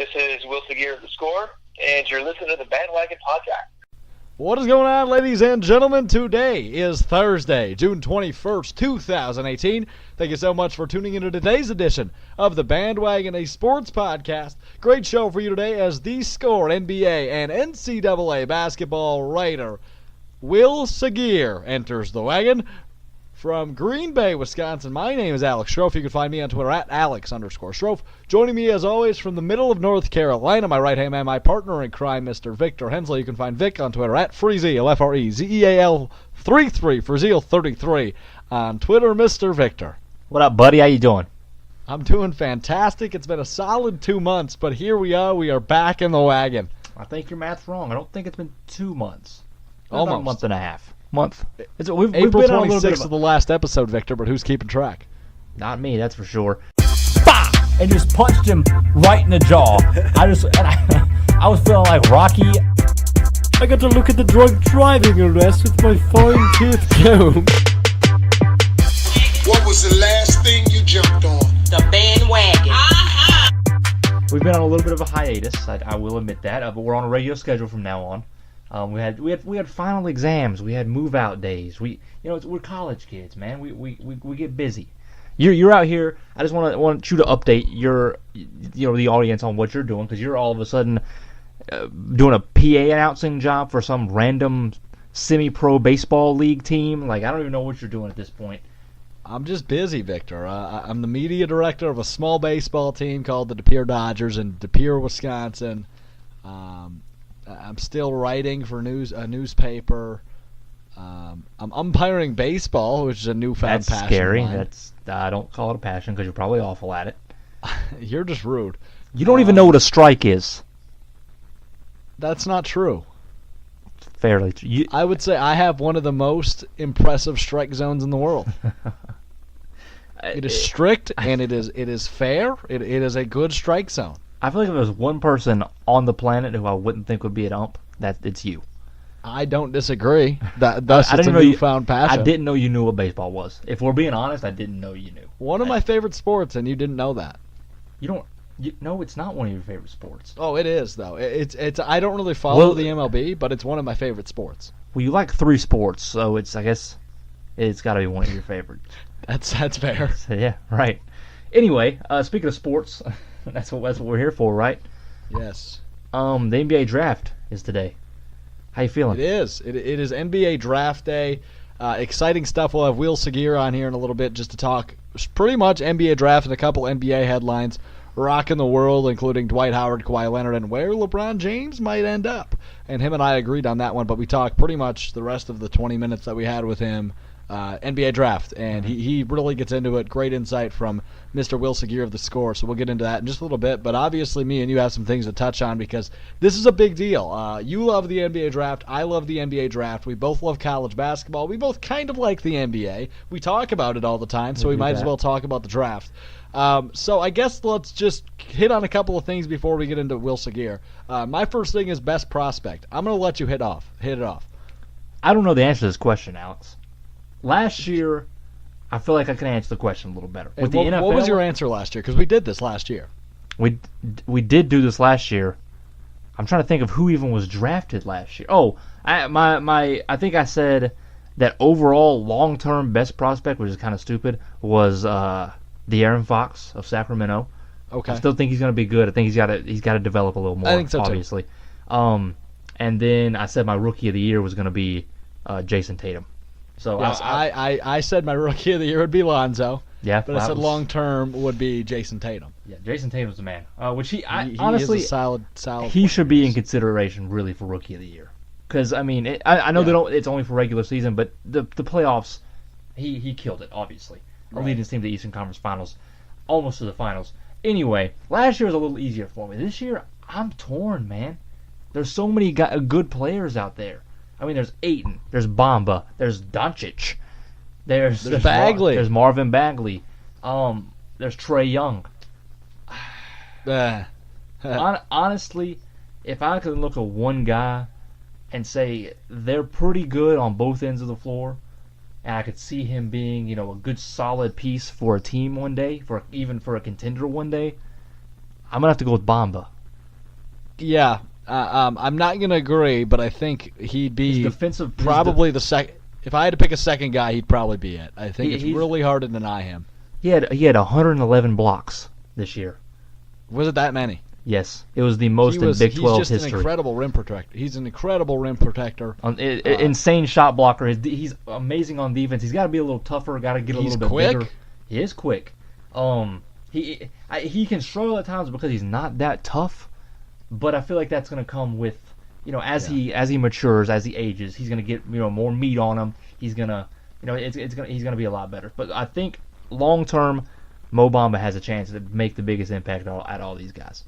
This is Wael Saghir of TheScore, and you're listening to the Bandwagon podcast. What is going on, ladies and gentlemen? Today is Thursday, June 21st, 2018. Thank you so much for tuning into today's edition of the Bandwagon, a sports podcast. Great show for you today as TheScore NBA and NCAA basketball writer Wael Saghir enters the wagon. From Green Bay, Wisconsin, my name is Alex Schroff. You can find me on Twitter at Alex_Schroff. Joining me, as always, from the middle of North Carolina, my right-hand man, my partner in crime, Mr. Victor Hensley. You can find Vic on Twitter at Freezeal, F-R-E-Z-E-A-L-33, Freezeal33 on Twitter, Mr. Victor. What up, buddy? How you doing? I'm doing fantastic. It's been a solid 2 months, but here we are. We are back in the wagon. I think your math's wrong. I don't think it's been 2 months. Almost. About a month and a half. We've April been 26th of the last episode, Victor, but who's keeping track? Not me, that's for sure. Bah! And just punched him right in the jaw. I was feeling like Rocky. I got to look at the drunk driving arrest with my fine-tooth comb. What was the last thing you jumped on? The Bandwagon. We've been on a little bit of a hiatus, I will admit that, but we're on a regular schedule from now on. We had final exams. We had move out days. We're college kids, man. We get busy. You're out here. I just want you to update the audience on what you're doing, because you're all of a sudden doing a PA announcing job for some random semi-pro baseball league team. Like, I don't even know what you're doing at this point. I'm just busy, Victor. I'm the media director of a small baseball team called the De Pere Dodgers in De Pere, Wisconsin. I'm still writing for a newspaper. I'm umpiring baseball, which is a newfound passion. That's scary. I don't call it a passion because you're probably awful at it. You're just rude. You don't even know what a strike is. That's not true. Fairly true. I would say I have one of the most impressive strike zones in the world. It is strict and it is fair. It is a good strike zone. I feel like if there was one person on the planet who I wouldn't think would be an ump, it's you. I don't disagree. That's a newfound passion. I didn't know you knew what baseball was. If we're being honest, I didn't know you knew. One of my favorite sports, and you didn't know that. No, it's not one of your favorite sports. Oh, it is though. It's. I don't really follow the MLB, but it's one of my favorite sports. Well, you like 3 sports, so I guess it's got to be one of your favorites. That's fair. So, yeah, right. Anyway, speaking of sports. That's what we're here for, right? Yes. The NBA draft is today. How you feeling? It is. It is NBA draft day. Exciting stuff. We'll have Wael Saghir on here in a little bit just to talk pretty much NBA draft and a couple NBA headlines rocking the world, including Dwight Howard, Kawhi Leonard, and where LeBron James might end up. And him and I agreed on that one, but we talked pretty much the rest of the 20 minutes that we had with him NBA draft, and he really gets into it. Great insight from Mr. Wael Saghir of TheScore's, so we'll get into that in just a little bit. But obviously me and you have some things to touch on because this is a big deal. You love the NBA draft. I love the NBA draft. We both love college basketball. We both kind of like the NBA. We talk about it all the time, so we might as well talk about the draft. So I guess let's just hit on a couple of things before we get into Wael Saghir. My first thing is best prospect. I'm going to let you hit it off. I don't know the answer to this question, Alex. Last year, I feel like I can answer the question a little better. With the NFL, what was your answer last year? Because we did this last year. We did do this last year. I'm trying to think of who even was drafted last year. Oh, I think I said that overall long-term best prospect, which is kind of stupid, was De'Aaron Fox of Sacramento. Okay. I still think he's going to be good. I think he's got to develop a little more. I think so obviously. Too. And then I said my rookie of the year was going to be Jason Tatum. So yes, I said my rookie of the year would be Lonzo. Yeah, but I said long term would be Jason Tatum. Yeah, Jason Tatum's the man. Which he honestly is a solid. He should be in consideration really for rookie of the year. Because I mean, I know they don't. It's only for regular season, but the playoffs, he killed it. Obviously, leading his team to the Eastern Conference Finals, almost to the finals. Anyway, last year was a little easier for me. This year, I'm torn, man. There's so many good players out there. I mean, there's Ayton, there's Bamba, there's Doncic, there's Bagley, there's Marvin Bagley, there's Trae Young. Honestly, if I could look at one guy and say they're pretty good on both ends of the floor, and I could see him being, a good solid piece for a team one day, even for a contender one day, I'm gonna have to go with Bamba. Yeah, I'm not going to agree, but I think he'd be probably the second. If I had to pick a second guy, he'd probably be it. I think it's really hard to deny him. He had 111 blocks this year. Was it that many? Yes, it was the most in Big 12 history. He's just an incredible rim protector. He's an incredible rim protector. Insane shot blocker. He's amazing on defense. He's got to be a little tougher. Got to get a little bit bigger. He is quick. He can struggle at times because he's not that tough, but I feel like that's going to come with, as he matures, as he ages, he's going to get more meat on him. He's gonna, he's gonna be a lot better. But I think long term, Mo Bamba has a chance to make the biggest impact at all these guys.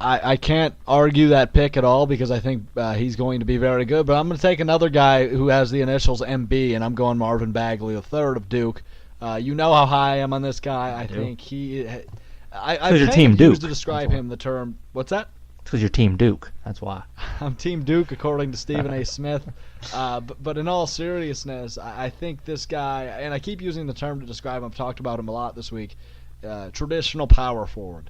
I can't argue that pick at all because I think he's going to be very good. But I'm going to take another guy who has the initials MB, and I'm going Marvin Bagley, the third of Duke. You know how high I am on this guy. I think he. I've kind of used to describe him the term. What's that? It's because you're Team Duke. That's why. I'm Team Duke, according to Stephen A. Smith. But in all seriousness, I think this guy, and I keep using the term to describe him. I've talked about him a lot this week. Traditional power forward.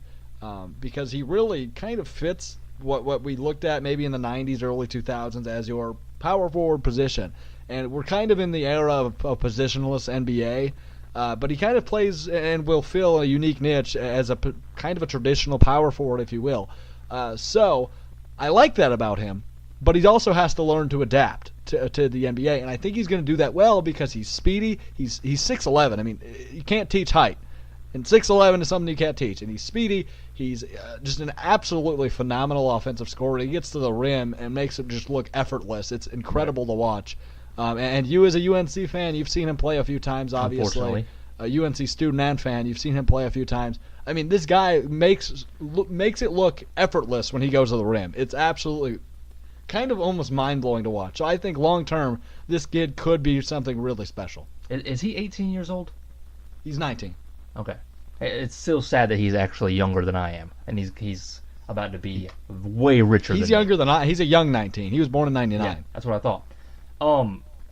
Because he really kind of fits what we looked at maybe in the 90s, early 2000s as your power forward position. And we're kind of in the era of positionless NBA, but he kind of plays and will fill a unique niche as a kind of a traditional power forward, if you will. So I like that about him, but he also has to learn to adapt to the NBA, and I think he's going to do that well because he's speedy. He's 6'11". I mean, you can't teach height. And 6'11" is something you can't teach. And he's speedy. He's just an absolutely phenomenal offensive scorer. He gets to the rim and makes it just look effortless. It's incredible to watch. And you as a UNC fan, you've seen him play a few times, obviously. A UNC student and fan, you've seen him play a few times. I mean, this guy makes it look effortless when he goes to the rim. It's absolutely kind of almost mind-blowing to watch. So I think long-term, this kid could be something really special. Is he 18 years old? He's 19. Okay. It's still sad that he's actually younger than I am, and he's about to be way richer than me. He's younger than I. He's a young 19. He was born in 99. Yeah, that's what I thought.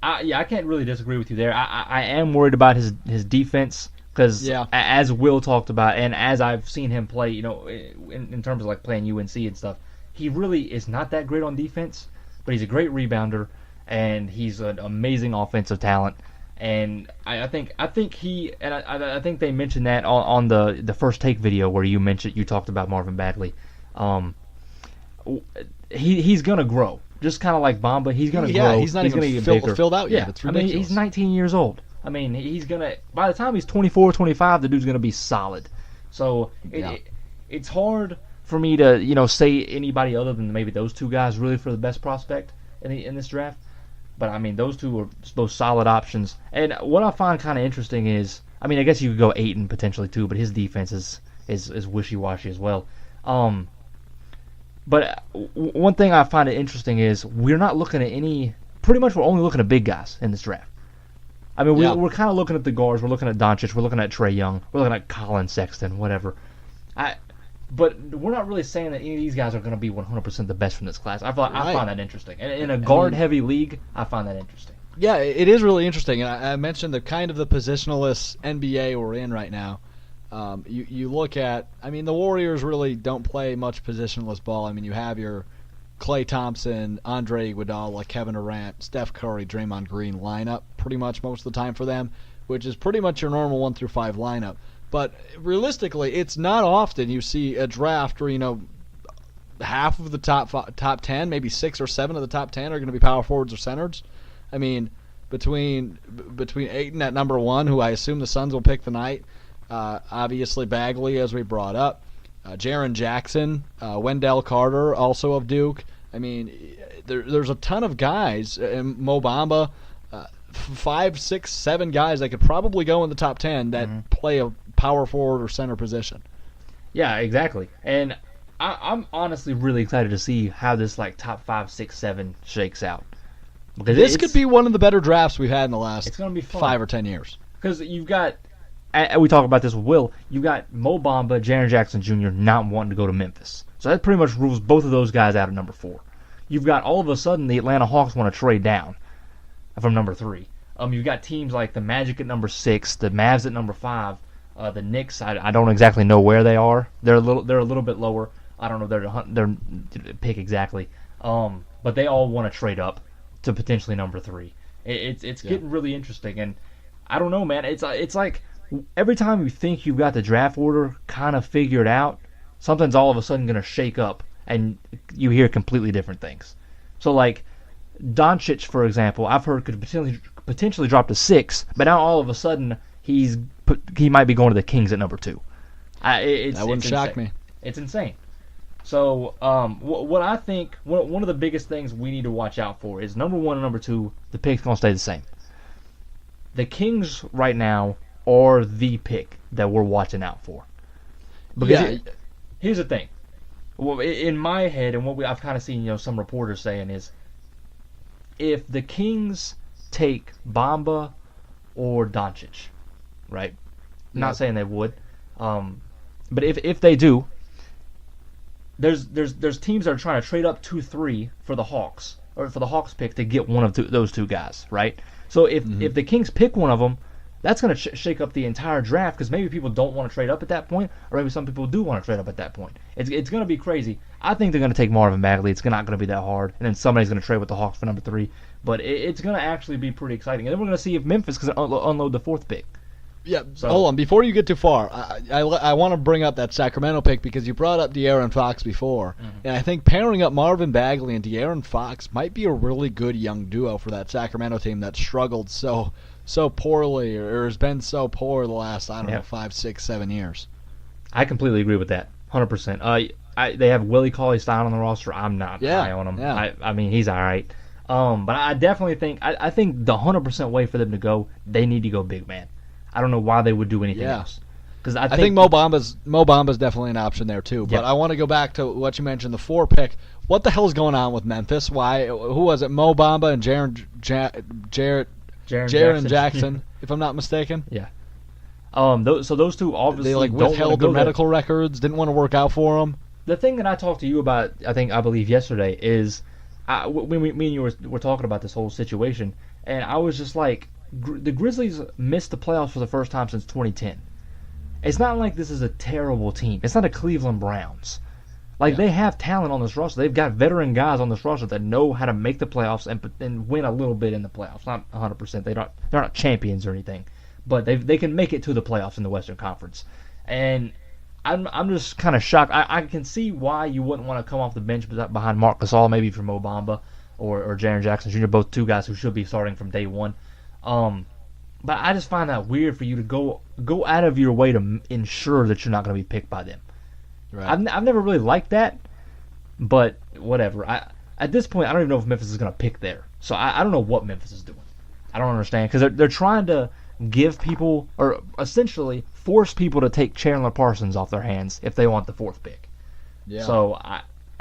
I can't really disagree with you there. I am worried about his defense because, as Will talked about, and as I've seen him play, in terms of like playing UNC and stuff, he really is not that great on defense, but he's a great rebounder, and he's an amazing offensive talent. And I think they mentioned that on the first take video where you talked about Marvin Bagley. He's gonna grow, just kind of like Bamba. He's gonna grow. He's not even filled out yet. It's ridiculous. I mean, he's 19 years old. I mean, he's gonna by the time he's 24, 25, the dude's gonna be solid. So it's hard for me to say anybody other than maybe those two guys really for the best prospect in this draft. But, I mean, those two are both solid options. And what I find kind of interesting is, I mean, I guess you could go Ayton potentially too, but his defense is wishy-washy as well. But one thing I find interesting is we're not looking at pretty much we're only looking at big guys in this draft. I mean, we're kind of looking at the guards. We're looking at Doncic. We're looking at Trae Young. We're looking at Colin Sexton, whatever. But we're not really saying that any of these guys are going to be 100% the best from this class. I find that interesting. And in a guard-heavy league, I find that interesting. Yeah, it is really interesting. And I mentioned the kind of the positionless NBA we're in right now. You look at, I mean, the Warriors really don't play much positionless ball. I mean, you have your Klay Thompson, Andre Iguodala, Kevin Durant, Steph Curry, Draymond Green lineup pretty much most of the time for them, which is pretty much your normal 1 through 5 lineup. But realistically, it's not often you see a draft where, half of the top 10, maybe 6 or 7 of the top 10 are going to be power forwards or centers. I mean, between Ayton at number 1, who I assume the Suns will pick tonight, obviously Bagley, as we brought up, Jaren Jackson, Wendell Carter, also of Duke. I mean, there's a ton of guys, Mo Bamba, 5, 6, 7 guys that could probably go in the top 10 that play a power forward or center position. Yeah, exactly. And I'm honestly really excited to see how this top 5, 6, 7 shakes out. Because this could be one of the better drafts we've had in the last 5 or 10 years. Because you've got, we talk about this with Will, you've got Mo Bamba, Jaren Jackson Jr. not wanting to go to Memphis. So that pretty much rules both of those guys out at number 4. You've got all of a sudden the Atlanta Hawks want to trade down from number 3. You've got teams like the Magic at number 6, the Mavs at number 5, the Knicks. I don't exactly know where they are. They're a little bit lower. I don't know their pick exactly. But they all want to trade up to potentially number 3. It's getting really interesting, and I don't know, man. It's like every time you think you've got the draft order kind of figured out, something's all of a sudden going to shake up, and you hear completely different things. So, like, Doncic, for example, I've heard could potentially drop to 6, but now all of a sudden he might be going to the Kings at number 2. That wouldn't shock me. It's insane. So, what I think, one of the biggest things we need to watch out for is, number 1 and number 2, the pick's going to stay the same. The Kings right now are the pick that we're watching out for. Because here's the thing. Well, in my head, and what I've kind of seen, some reporters saying is, if the Kings take Bamba or Doncic, right? Not saying they would, but if they do, there's teams that are trying to trade up 2-3 for the Hawks, or for the Hawks pick to get one of those two guys, right? So if the Kings pick one of them, that's going to shake up the entire draft, because maybe people don't want to trade up at that point, or maybe some people do want to trade up at that point. It's going to be crazy. I think they're going to take Marvin Bagley. It's not going to be that hard, and then somebody's going to trade with the Hawks for number 3. But it's going to actually be pretty exciting. And then we're going to see if Memphis can unload the 4th pick. Yeah, hold on. Before you get too far, I want to bring up that Sacramento pick, because you brought up De'Aaron Fox before, and I think pairing up Marvin Bagley and De'Aaron Fox might be a really good young duo for that Sacramento team that struggled so poorly, or has been so poor the last, 5, 6, 7 years. I completely agree with that, 100%. They have Willie Cauley-Stein on the roster. I'm not high on him. Yeah. I mean, he's all right. But I definitely think I think the 100% way for them to go, they need to go big man. I don't know why they would do anything else. Because I think Mo Bamba's definitely an option there too. But I want to go back to what you mentioned, the 4 pick. What the hell's going on with Memphis? Why? Who was it? Mo Bamba and Jaren Jackson, if I'm not mistaken. Yeah. So those two obviously they withheld their medical records, didn't want to work out for them. The thing that I talked to you about, I believe yesterday, is when me and you were talking about this whole situation, and I was just like, the Grizzlies missed the playoffs for the first time since 2010. It's not like this is a terrible team. It's not a Cleveland Browns. They have talent on this roster. They've got veteran guys on this roster that know how to make the playoffs and win a little bit in the playoffs. Not 100%. They're not champions or anything, but they can make it to the playoffs in the Western Conference. And I'm just kind of shocked. I can see why you wouldn't want to come off the bench behind Marc Gasol, maybe from Mo Bamba or Jaren Jackson Jr., both two guys who should be starting from day one. But I just find that weird for you to go out of your way to ensure that you're not going to be picked by them. Right. I've never really liked that, but whatever. At this point, I don't even know if Memphis is going to pick there. So I don't know what Memphis is doing. I don't understand, because they're trying to give people, or essentially force people to take Chandler Parsons off their hands if they want the 4th pick. Yeah. So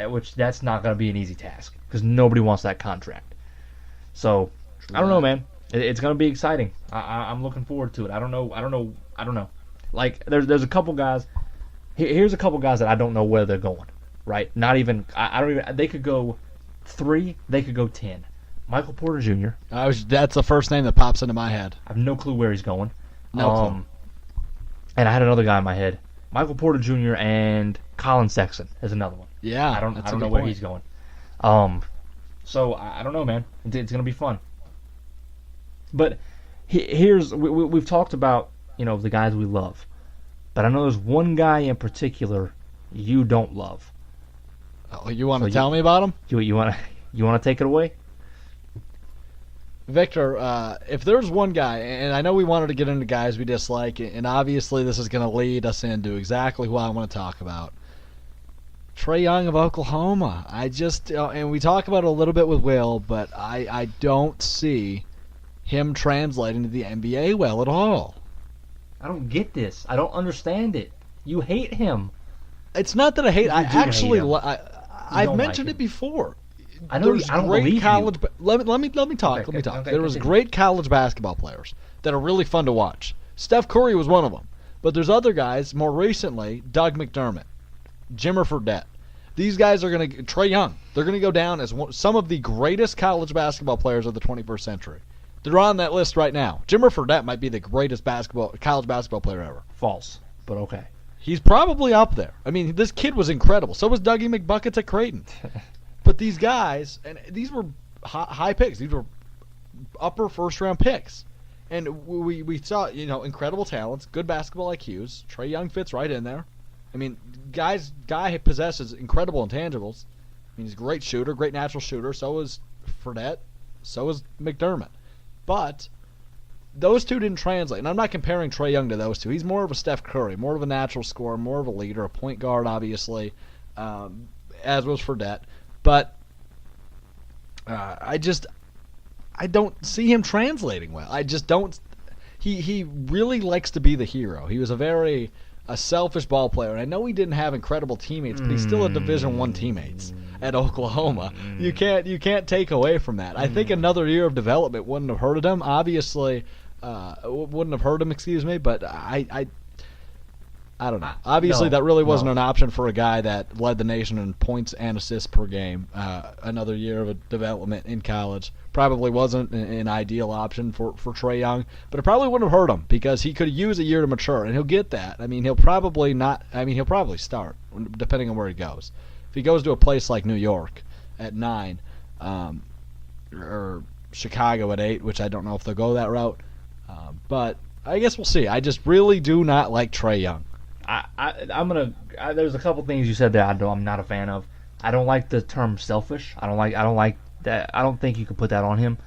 which that's not going to be an easy task, because nobody wants that contract. So I don't know, man. It's going to be exciting. I'm looking forward to it. I don't know. Like there's a couple guys. Here's a couple guys that I don't know where they're going. Right? Not even. I don't even. They could go 3. They could go 10. Michael Porter Jr. That's the first name that pops into my head. I have no clue where he's going. No clue. And I had another guy in my head. Michael Porter Jr. and Colin Sexton is another one. Yeah, I don't know where he's going. So I don't know, man. It's gonna be fun. But here's we've talked about the guys we love, but I know there's one guy in particular you don't love. Oh, you want to tell me about him? You want to take it away? Victor, if there's one guy, and I know we wanted to get into guys we dislike, and obviously this is going to lead us into exactly who I want to talk about. Trae Young of Oklahoma. And we talk about it a little bit with Will, but I don't see him translating to the NBA well at all. I don't get this. I don't understand it. You hate him. It's not that I hate. I actually. I've mentioned it before. I know. I don't believe you. Let me talk. Okay, there was great college basketball players that are really fun to watch. Steph Curry was one of them. But there's other guys. More recently, Doug McDermott, Jimmer Fredette. These guys are going to Trae Young. They're going to go down as some of the greatest college basketball players of the 21st century. They're on that list right now. Jimmer Fredette might be the greatest college basketball player ever. False, but okay. He's probably up there. I mean, this kid was incredible. So was Dougie McBuckets at Creighton. But these guys, and these were high picks. These were upper first-round picks. And we saw, incredible talents, good basketball IQs. Trae Young fits right in there. I mean, guy possesses incredible intangibles. I mean, he's a great shooter, great natural shooter. So is Fredette. So is McDermott. But those two didn't translate. And I'm not comparing Trae Young to those two. He's more of a Steph Curry, more of a natural scorer, more of a leader, a point guard, obviously, as was Fredette. But I don't see him translating well. I just don't. He really likes to be the hero. He was a selfish ball player. And I know he didn't have incredible teammates, but he still had Division I teammates at Oklahoma. You can't take away from that. I think another year of development wouldn't have hurted him. Obviously, wouldn't have hurt him. Excuse me, but I don't know. Obviously, that really wasn't an option for a guy that led the nation in points and assists per game. Another year of a development in college probably wasn't an ideal option for Trae Young, but it probably wouldn't have hurt him because he could use a year to mature, and he'll get that. I mean, he'll probably start, depending on where he goes. If he goes to a place like New York at 9, or Chicago at 8, which I don't know if they'll go that route, but I guess we'll see. I just really do not like Trae Young. There's a couple things you said that I'm not a fan of. I don't like the term selfish. I don't like that. I don't think you could put that on him.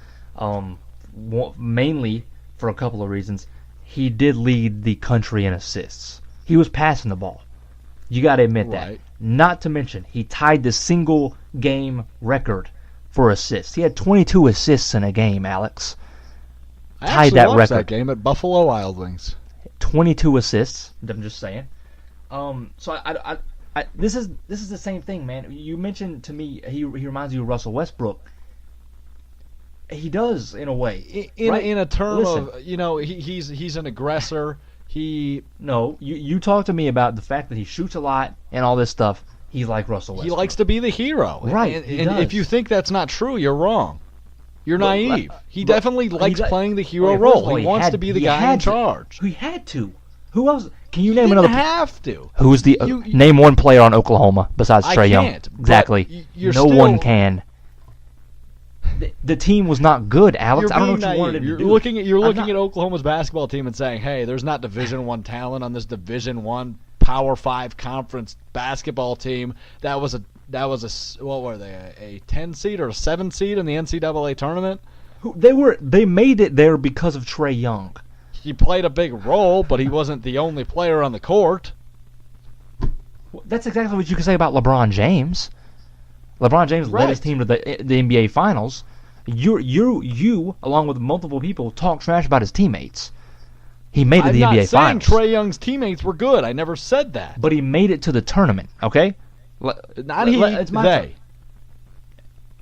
Mainly for a couple of reasons. He did lead the country in assists. He was passing the ball. You got to admit that. Not to mention, he tied the single game record for assists. He had 22 assists in a game, Alex. Tied that record. That game at Buffalo Wild Wings. 22 assists. I'm just saying. So this is the same thing, man. You mentioned to me he reminds you of Russell Westbrook. He does in a way. In a term of he's an aggressor. You talk to me about the fact that he shoots a lot and all this stuff. He's like Russell Westbrook. He likes to be the hero. Right. And if you think that's not true, you're wrong. You're naive. He definitely likes playing the hero role. He wants to be the guy in charge. He had to. Who else? Can you name another? He didn't have to. Who's the name one player on Oklahoma besides Trae Young? I can't. Exactly. No one can. The team was not good, Alex. I don't know what you wanted him to do. You're looking at Oklahoma's basketball team and saying, "Hey, there's not Division I talent on this Division I Power 5 conference basketball team that was a what were they, a 10 seed or a 7 seed in the NCAA tournament?" They made it there because of Trae Young. He played a big role, but he wasn't the only player on the court. That's exactly what you can say about LeBron James. LeBron James led his team to the NBA Finals. You, along with multiple people, talk trash about his teammates. He made it to the NBA Finals. I'm not saying Trae Young's teammates were good. I never said that. But he made it to the tournament, okay? They.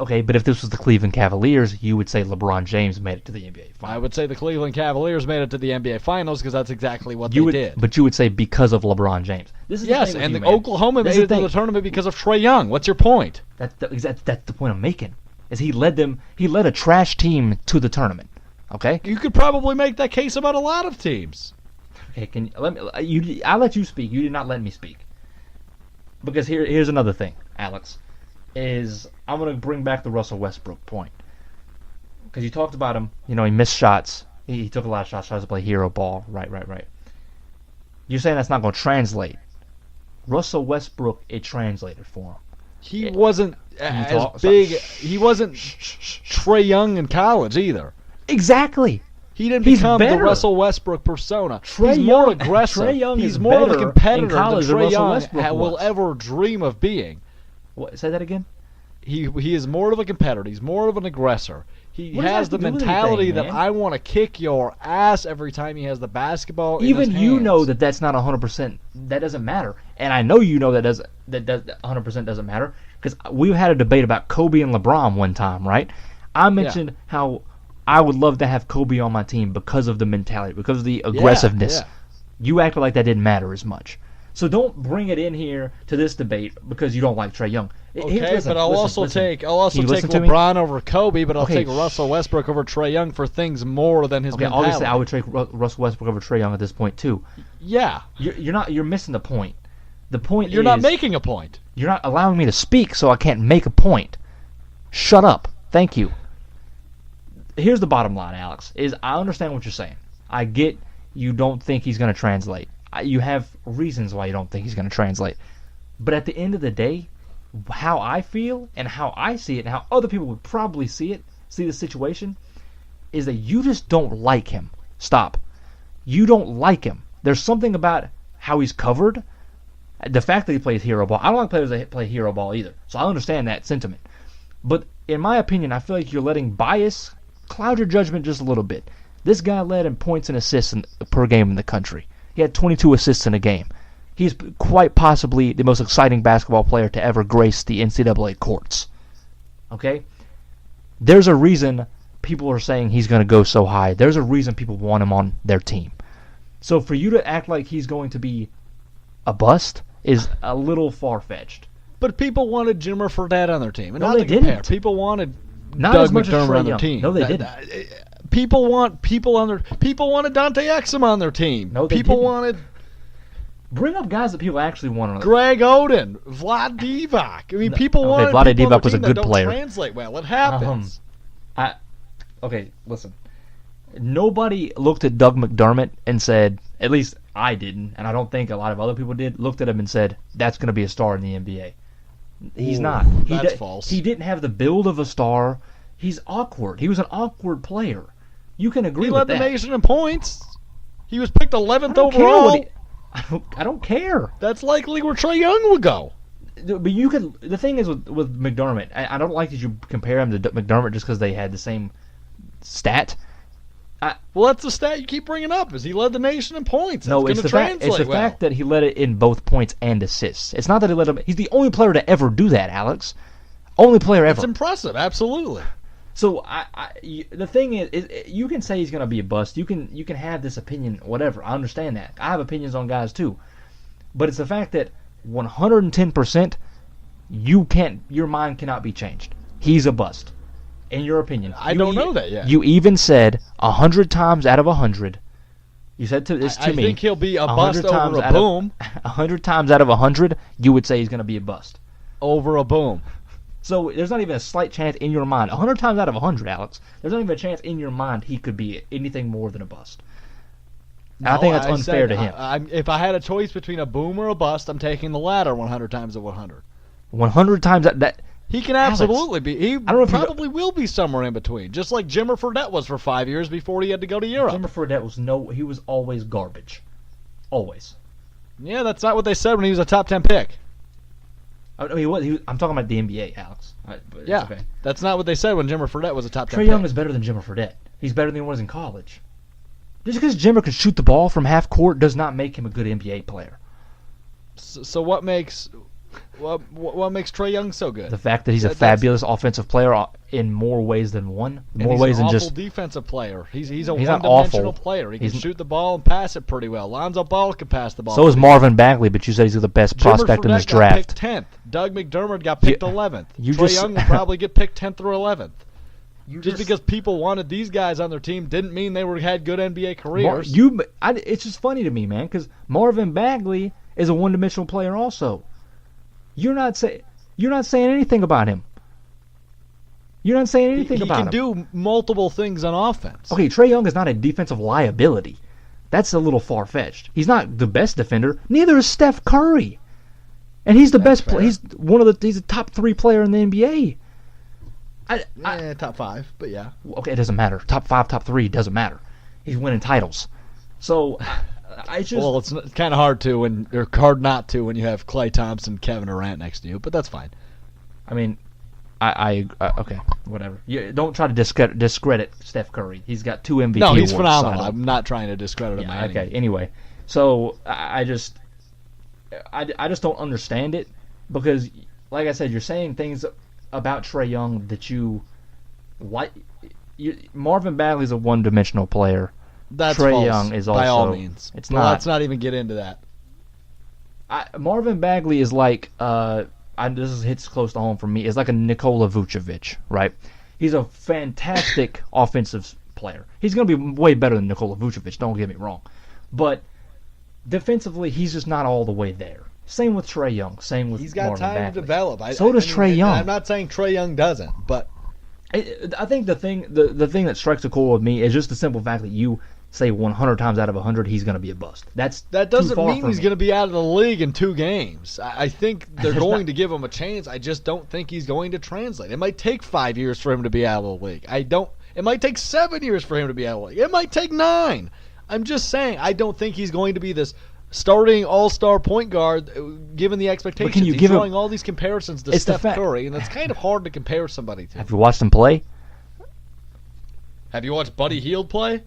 Okay, but if this was the Cleveland Cavaliers, you would say LeBron James made it to the NBA Finals. I would say the Cleveland Cavaliers made it to the NBA Finals because that's exactly what they did. But you would say because of LeBron James. Yes, and the Oklahoma made it to the tournament because of Trae Young. What's your point? That's the point I'm making. Is he led a trash team to the tournament. Okay? You could probably make that case about a lot of teams. Okay, I'll let you speak. You did not let me speak. Because here's another thing, Alex. I'm going to bring back the Russell Westbrook point. Because you talked about him, he missed shots. He took a lot of shots, tries to play hero ball. Right. You're saying that's not going to translate. Russell Westbrook, it translated for him. He wasn't as big. He wasn't Trae Young in college either. Exactly. He didn't become the Russell Westbrook persona. He's more aggressive. Trae Young He's more of a competitor than Trae Young will ever dream of being. What, say that again? He is more of a competitor. He's more of an aggressor. He has the mentality that I want to kick your ass every time he has the basketball. Even in his hands. Know that's not 100%. That doesn't matter, and I know you know that 100% doesn't matter because we had a debate about Kobe and LeBron one time, right? I mentioned how I would love to have Kobe on my team because of the mentality, because of the aggressiveness. Yeah. You acted like that didn't matter as much. So don't bring it in here to this debate because you don't like Trae Young. Okay, but I'll also take LeBron over Kobe, but I'll take Russell Westbrook over Trae Young for things more than his mentality. Obviously I would take Russell Westbrook over Trae Young at this point too. Yeah. You're missing the point. The point You're is... not making a point. You're not allowing me to speak, so I can't make a point. Shut up. Thank you. Here's the bottom line, Alex, is I understand what you're saying. I get you don't think he's going to translate. You have reasons why you don't think he's going to translate. But at the end of the day, how I feel and how I see it and how other people would probably see the situation, is that you just don't like him. Stop. You don't like him. There's something about how he's covered. The fact that he plays hero ball. I don't like players that play hero ball either. So I understand that sentiment. But in my opinion, I feel like you're letting bias cloud your judgment just a little bit. This guy led in points and assists per game in the country. He had 22 assists in a game. He's quite possibly the most exciting basketball player to ever grace the NCAA courts. Okay? There's a reason people are saying he's going to go so high. There's a reason people want him on their team. So for you to act like he's going to be a bust is a little far-fetched. But people wanted Jimmer Fredette on their team. And No, not they to compare. didn't. People wanted Not Doug as much as McDermott Trae on their Young. team. No, they didn't. People wanted Dante Exum on their team. No, they people didn't. wanted Bring up guys that people actually want on. Greg Oden, Vlad Divac. I mean, people okay, wanted Vlade people on Divac their was a team that good don't player. translate well. It happens. Okay, listen. Nobody looked at Doug McDermott and said, at least I didn't, and I don't think a lot of other people did, looked at him and said, that's going to be a star in the NBA. He's Ooh, not. That's false. He didn't have the build of a star. He's awkward. He was an awkward player. You can agree He with led that. the nation in points. He was picked 11th I don't care overall. what I don't care. That's likely where Trae Young would go. But you could. The thing is with McDermott, I don't like that you compare him to McDermott just because they had the same stat. Well, that's the stat you keep bringing up. Is he led the nation in points? No, That's it's gonna the fact. It's the translate well. fact that he led it in both points and assists. It's not that he led him. He's the only player to ever do that, Alex. Only player ever. It's impressive, absolutely. So the thing is, you can say he's going to be a bust. You can have this opinion, whatever. I understand that. I have opinions on guys too, but it's the fact that 110%, your mind cannot be changed. He's a bust, in your opinion. I don't know that yet. You even said 100 times out of 100. You said this to me. I think he'll be a 100 bust over a boom. 100 times out of 100, you would say he's going to be a bust. Over a boom. So there's not even a slight chance in your mind. 100 times out of 100, Alex, there's not even a chance in your mind he could be anything more than a bust. And I think that's unfair to him. If I had a choice between a boom or a bust, I'm taking the latter 100 times of 100. 100 times that He can absolutely be. He I don't know if probably will be somewhere in between, just like Jimmer Fredette was for 5 years before he had to go to Europe. Jimmer Fredette he was always garbage. Always. Yeah, that's not what they said when he was a top 10 pick. I mean, I'm talking about the NBA, Alex. But Yeah, it's okay. that's not what they said when Jimmer Fredette was a top 10 Trae pick. Young is better than Jimmer Fredette. He's better than he was in college. Just because Jimmer can shoot the ball from half court does not make him a good NBA player. So what makes Trae Young so good? The fact that he's a That's- fabulous offensive player in more ways than one, And more he's ways an than awful just. defensive player. He's a He's not one-dimensional awful. player. He can He's- shoot the ball and pass it pretty well. Lonzo Ball can pass the ball. So is pretty Marvin Bagley, but you said he's the best well. Jimmer prospect in Fredette this got draft. picked 10th. Doug McDermott got picked 11th. you Trae just- Young will probably get picked 10th through 11th. Just because people wanted these guys on their team didn't mean they had good NBA careers. It's just funny to me, man, because Marvin Bagley is a one-dimensional player also. You're not saying anything about him. You're not saying anything about him. He can do multiple things on offense. Okay, Trae Young is not a defensive liability. That's a little far-fetched. He's not the best defender. Neither is Steph Curry. And he's the best player. He's a top 3 player in the NBA. Top 5, but yeah. Okay, it doesn't matter. Top 5, top 3, doesn't matter. He's winning titles. So, I just... Well, it's kind of hard not to when you have Klay Thompson, Kevin Durant next to you, but that's fine. I mean, okay, whatever. Don't try to discredit Steph Curry. He's got 2 MVP No, he's awards, phenomenal. so I'm not trying to discredit him. yeah, okay, anyway. So, I just don't understand it because, like I said, you're saying things about Trae Young that you like. Marvin Bagley's a one-dimensional player. That's Trae false, Young is also. by all means. It's But not. Let's not even get into that. Marvin Bagley is like. This hits close to home for me. Is like a Nikola Vucevic, right? He's a fantastic offensive player. He's going to be way better than Nikola Vucevic. Don't get me wrong, but defensively, he's just not all the way there. Same with Trae Young. Same with He's got Marvin time Bagley. to develop. So does Trae Young. I'm not saying Trae Young doesn't, but I think the thing that strikes a chord with me is just the simple fact that you say 100 times out of 100 he's going to be a bust. That doesn't mean he's going to be out of the league in 2 games. I think they're going to give him a chance. I just don't think he's going to translate. It might take 5 years for him to be out of the league. It might take 7 years for him to be out of the league. It might take 9. I'm just saying I don't think he's going to be this starting all-star point guard given the expectations. Can you he's give drawing him, all these comparisons to Steph Curry, and that's kind of hard to compare somebody to. Have you watched him play? Have you watched Buddy Hield play?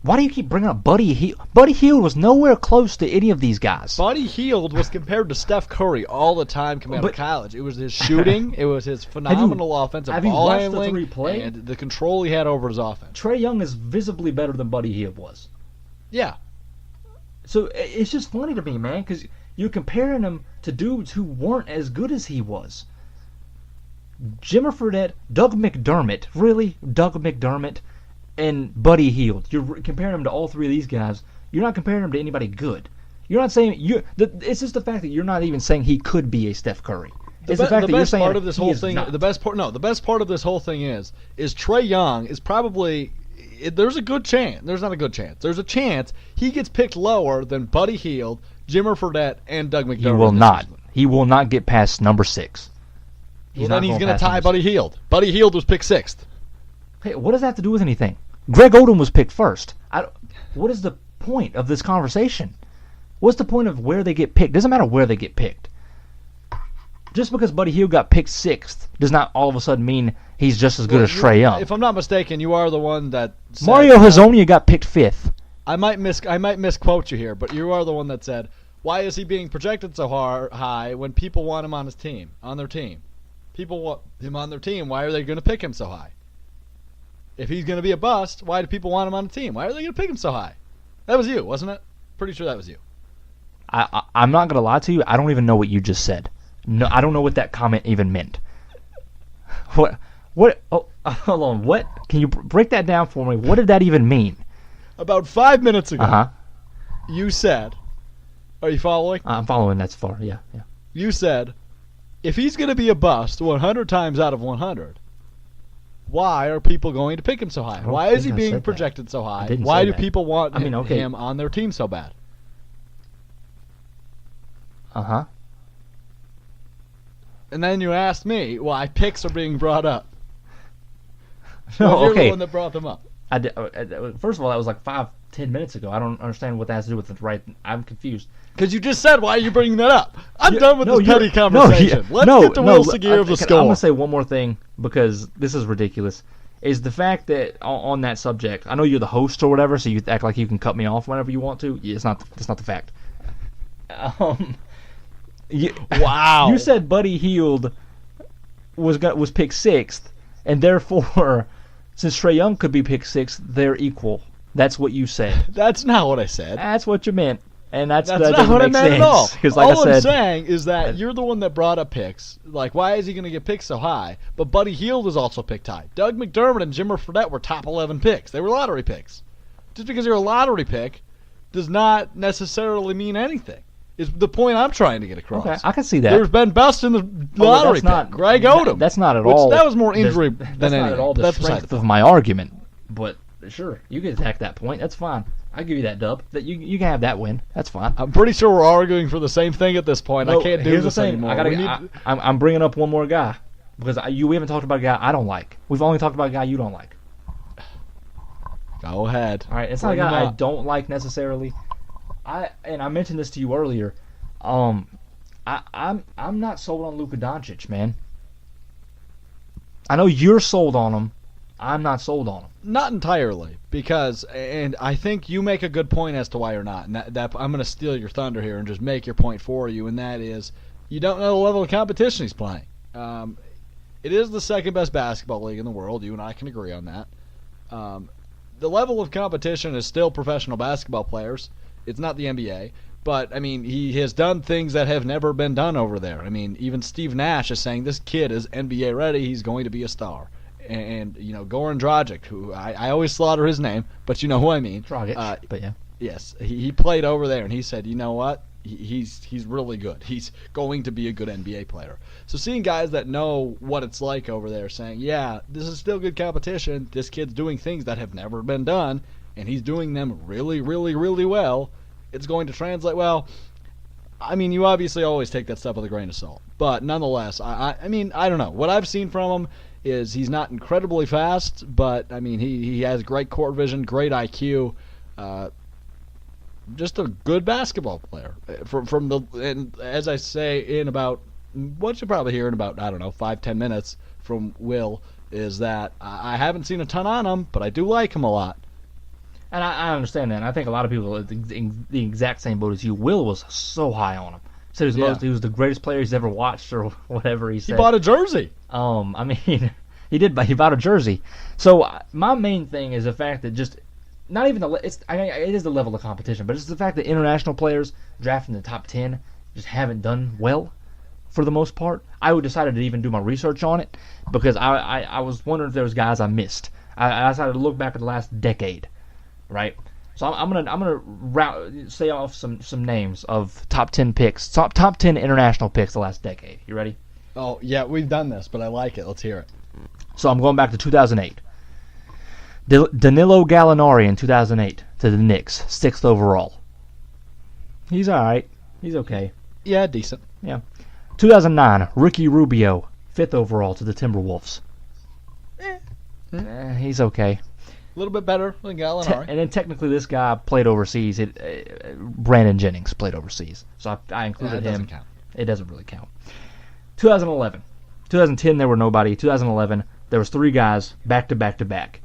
Why do you keep bringing up Buddy Hield? Buddy Hield was nowhere close to any of these guys. Buddy Hield was compared to Steph Curry all the time coming out of college. It was his shooting. It was his phenomenal offensive ball handling and the control he had over his offense. Trae Young is visibly better than Buddy Hield was. Yeah. So it's just funny to me, man, because you're comparing him to dudes who weren't as good as he was. Jimmer Fredette, Doug McDermott, really? Doug McDermott and Buddy Hield. You're comparing him to all 3 of these guys. You're not comparing him to anybody good. You're not saying it's just the fact that you're not even saying he could be a Steph Curry. It's the fact that you're saying part of this whole thing. The best part of this whole thing is Trae Young is probably. There's a good chance. There's not a good chance. There's a chance he gets picked lower than Buddy Hield, Jimmer Fredette, and Doug McDermott. He will not. He will not get past number 6. Then he's going to tie Buddy Hield. Buddy Hield was picked 6th. Hey, what does that have to do with anything? Greg Oden was picked first. What is the point of this conversation? What's the point of where they get picked? Doesn't matter where they get picked. Just because Buddy Hield got picked 6th does not all of a sudden mean he's just as good as Trae Young. If I'm not mistaken, you are the one that said, Mario Hezonja got picked 5th. I might misquote you here, but you are the one that said, "Why is he being projected so high when people want him on their team? People want him on their team. Why are they going to pick him so high? If he's going to be a bust, why do people want him on the team? Why are they going to pick him so high?" That was you, wasn't it? Pretty sure that was you. I'm not going to lie to you. I don't even know what you just said. No, I don't know what that comment even meant. What? Oh, hold on. What? Can you break that down for me? What did that even mean? About 5 minutes ago, you said, are you following? I'm following. That's far. Yeah. You said, if he's going to be a bust 100 times out of 100, why are people going to pick him so high? Why is he being projected so high? Why do people want him on their team so bad? And then you asked me why picks are being brought up. No, you're the one that brought them up. First of all, that was like 5-10 minutes ago. I don't understand what that has to do with it. Right? I'm confused. Because you just said, why are you bringing that up? I'm done with this petty conversation. Let's get to Wael Saghir of the Score. I'm going to say one more thing because this is ridiculous. Is the fact that on that subject, I know you're the host or whatever, so you act like you can cut me off whenever you want to. Yeah, that's not the fact. Wow. You said Buddy Hield was picked 6th, and therefore, since Trae Young could be picked 6th, they're equal. That's what you said. That's not what I said. That's what you meant. And that not what I meant at all. All I'm saying is that you're the one that brought up picks. Like, why is he going to get picked so high? But Buddy Hield was also picked high. Doug McDermott and Jimmer Fredette were top 11 picks. They were lottery picks. Just because you're a lottery pick does not necessarily mean anything. Is the point I'm trying to get across. Okay, I can see that. There's been bust in the lottery pick. Greg Odom. That's not at all. That was more injury than anything. That's not at all the strength of my argument. But sure, you can attack that point. That's fine. I'll give you that dub. That you can have that win. That's fine. I'm pretty sure we're arguing for the same thing at this point. I can't do this anymore. I'm bringing up one more guy because we haven't talked about a guy I don't like. We've only talked about a guy you don't like. Go ahead. All right, it's not a guy I don't like necessarily. I mentioned this to you earlier. I'm not sold on Luka Doncic, man. I know you're sold on him. I'm not sold on him. Not entirely, because, and I think you make a good point as to why you're not. And that I'm going to steal your thunder here and just make your point for you, and that is you don't know the level of competition he's playing. It is the second best basketball league in the world. You and I can agree on that. The level of competition is still professional basketball players. It's not the NBA. But, I mean, he has done things that have never been done over there. I mean, even Steve Nash is saying this kid is NBA ready. He's going to be a star. And you know, Goran Dragic, who I always slaughter his name, but you know who I mean. Dragic, but yeah. Yes, he played over there, and he said, you know what? He's really good. He's going to be a good NBA player. So seeing guys that know what it's like over there saying, yeah, this is still good competition. This kid's doing things that have never been done, and he's doing them really, really, really well. It's going to translate well. I mean, you obviously always take that stuff with a grain of salt. But nonetheless, I mean, I don't know. What I've seen from him is he's not incredibly fast, but, I mean, he has great court vision, great IQ. Just a good basketball player. And as I say in about, what you'll probably hear in about, I don't know, 5-10 minutes from Will, is that I haven't seen a ton on him, but I do like him a lot. And I understand that. And I think a lot of people are in the exact same boat as you. Will was so high on him. Said he was the greatest player he's ever watched, or whatever he said. He bought a jersey. I mean, he did, but he bought a jersey. So my main thing is the fact that just not even it is the level of competition, but it's the fact that international players drafted in the top 10 just haven't done well for the most part. I decided to even do my research on it because I was wondering if there was guys I missed. I decided to look back at the last decade, right? So I'm gonna say off some names of top 10 picks, top 10 international picks the last decade. You ready? Oh yeah, we've done this, but I like it. Let's hear it. So I'm going back to 2008. Danilo Gallinari in 2008 to the Knicks, 6th overall. He's all right. He's okay. Yeah, decent. Yeah. 2009, Ricky Rubio, 5th overall to the Timberwolves. He's okay. A little bit better than Gallinari. And then technically this guy played overseas. Brandon Jennings played overseas. So I included him. Count. It doesn't really count. 2011. 2010 there were nobody. 2011 there was 3 guys back to back to back.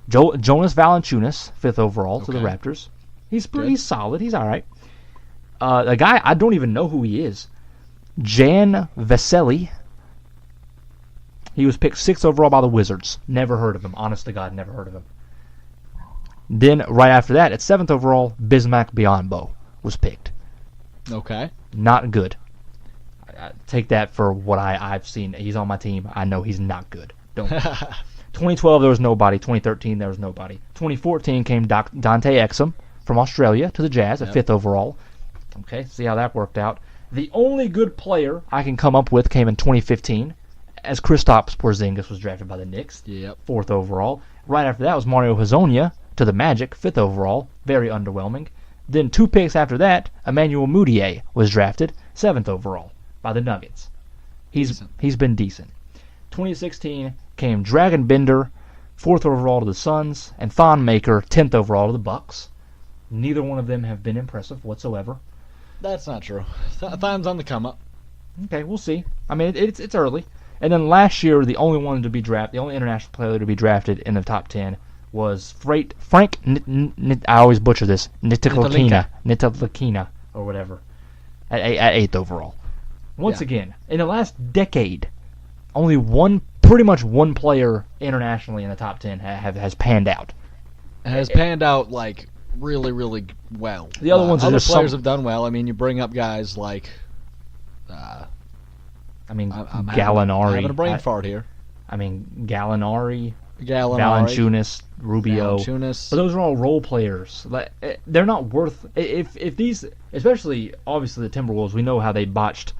Jonas Valanciunas, 5th overall to the Raptors. He's solid. He's all right. A guy I don't even know who he is. Jan Vesely. He was picked 6th overall by the Wizards. Never heard of him. Honest to God, never heard of him. Then right after that, at 7th overall, Bismack Biyombo was picked. Okay. Not good. I take that for what I've seen. He's on my team. I know he's not good. Don't. 2012, there was nobody. 2013, there was nobody. 2014 came Dante Exum from Australia to the Jazz at 5th overall. Okay, see how that worked out. The only good player I can come up with came in 2015, as Kristaps Porzingis was drafted by the Knicks, 4th overall. Right after that was Mario Hezonja to the Magic, 5th overall. Very underwhelming. Then 2 picks after that, Emmanuel Mudiay was drafted, 7th overall by the Nuggets. He's been decent. 2016 came Dragon Bender, 4th overall to the Suns, and Thon Maker, 10th overall to the Bucks. Neither one of them have been impressive whatsoever. That's not true. Thon's on the come up. Okay, we'll see. I mean, it's early. And then last year, the only international player to be drafted in the top 10 was Frank. I always butcher this. Ntilikina or whatever, at 8th overall. Once again, in the last decade, only pretty much one player internationally in the top 10 has panned out. Has panned out like really, really well. The other ones are other just players have done well. I mean, you bring up guys like. Gallinari. I'm having a brain fart here. I mean, Gallinari, Valanciunas, Rubio. But those are all role players. They're not worth. If these, especially obviously the Timberwolves, we know how they botched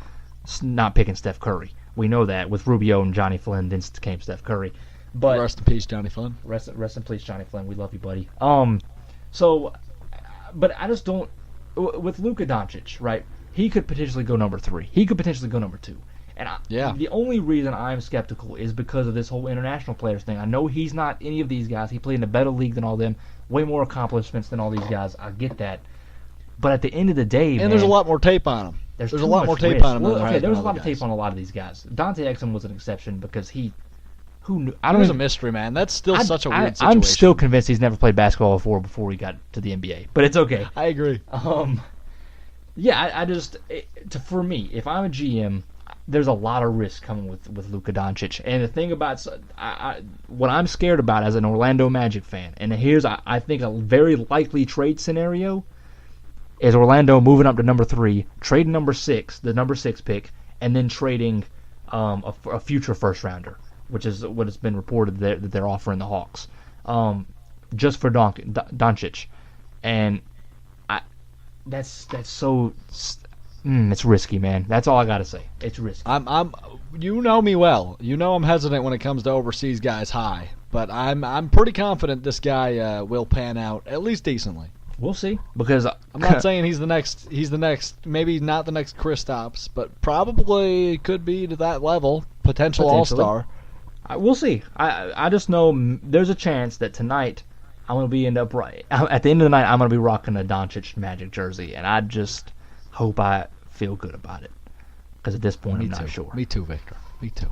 not picking Steph Curry. We know that with Rubio and Johnny Flynn, then came Steph Curry. But rest in peace, Johnny Flynn. Rest in peace, Johnny Flynn. We love you, buddy. But I just don't. With Luka Doncic, right? He could potentially go number 3. He could potentially go number 2. And the only reason I'm skeptical is because of this whole international players thing. I know he's not any of these guys. He played in a better league than all them. Way more accomplishments than all these guys. I get that. But at the end of the day, there's a lot more tape on him. There's a lot more tape risk. on him. There's a lot of tape on a lot of these guys. Dante Exum was an exception because who knew? He was a mystery man. That's still such a weird situation. I'm still convinced he's never played basketball before he got to the NBA. But it's okay. I agree. For me, if I'm a GM, there's a lot of risk coming with Luka Doncic. And the thing about what I'm scared about as an Orlando Magic fan, and here's I think a very likely trade scenario, is Orlando moving up to number 3, trading number 6, the number 6 pick, and then trading a future first rounder, which is what it's been reported that they're offering the Hawks, just for Doncic. And That's so. It's risky, man. That's all I gotta say. It's risky. You know me well. You know I'm hesitant when it comes to overseas guys high, but I'm pretty confident this guy will pan out at least decently. We'll see, because I'm not saying he's the next. Maybe not the next Kristaps, but probably could be to that level. Potential All-Star. We'll see. I just know there's a chance that tonight I'm gonna be at the end of the night I'm gonna be rocking a Doncic Magic jersey, and I just hope I feel good about it. Because at this point, I'm not sure. Me too, Victor. Me too.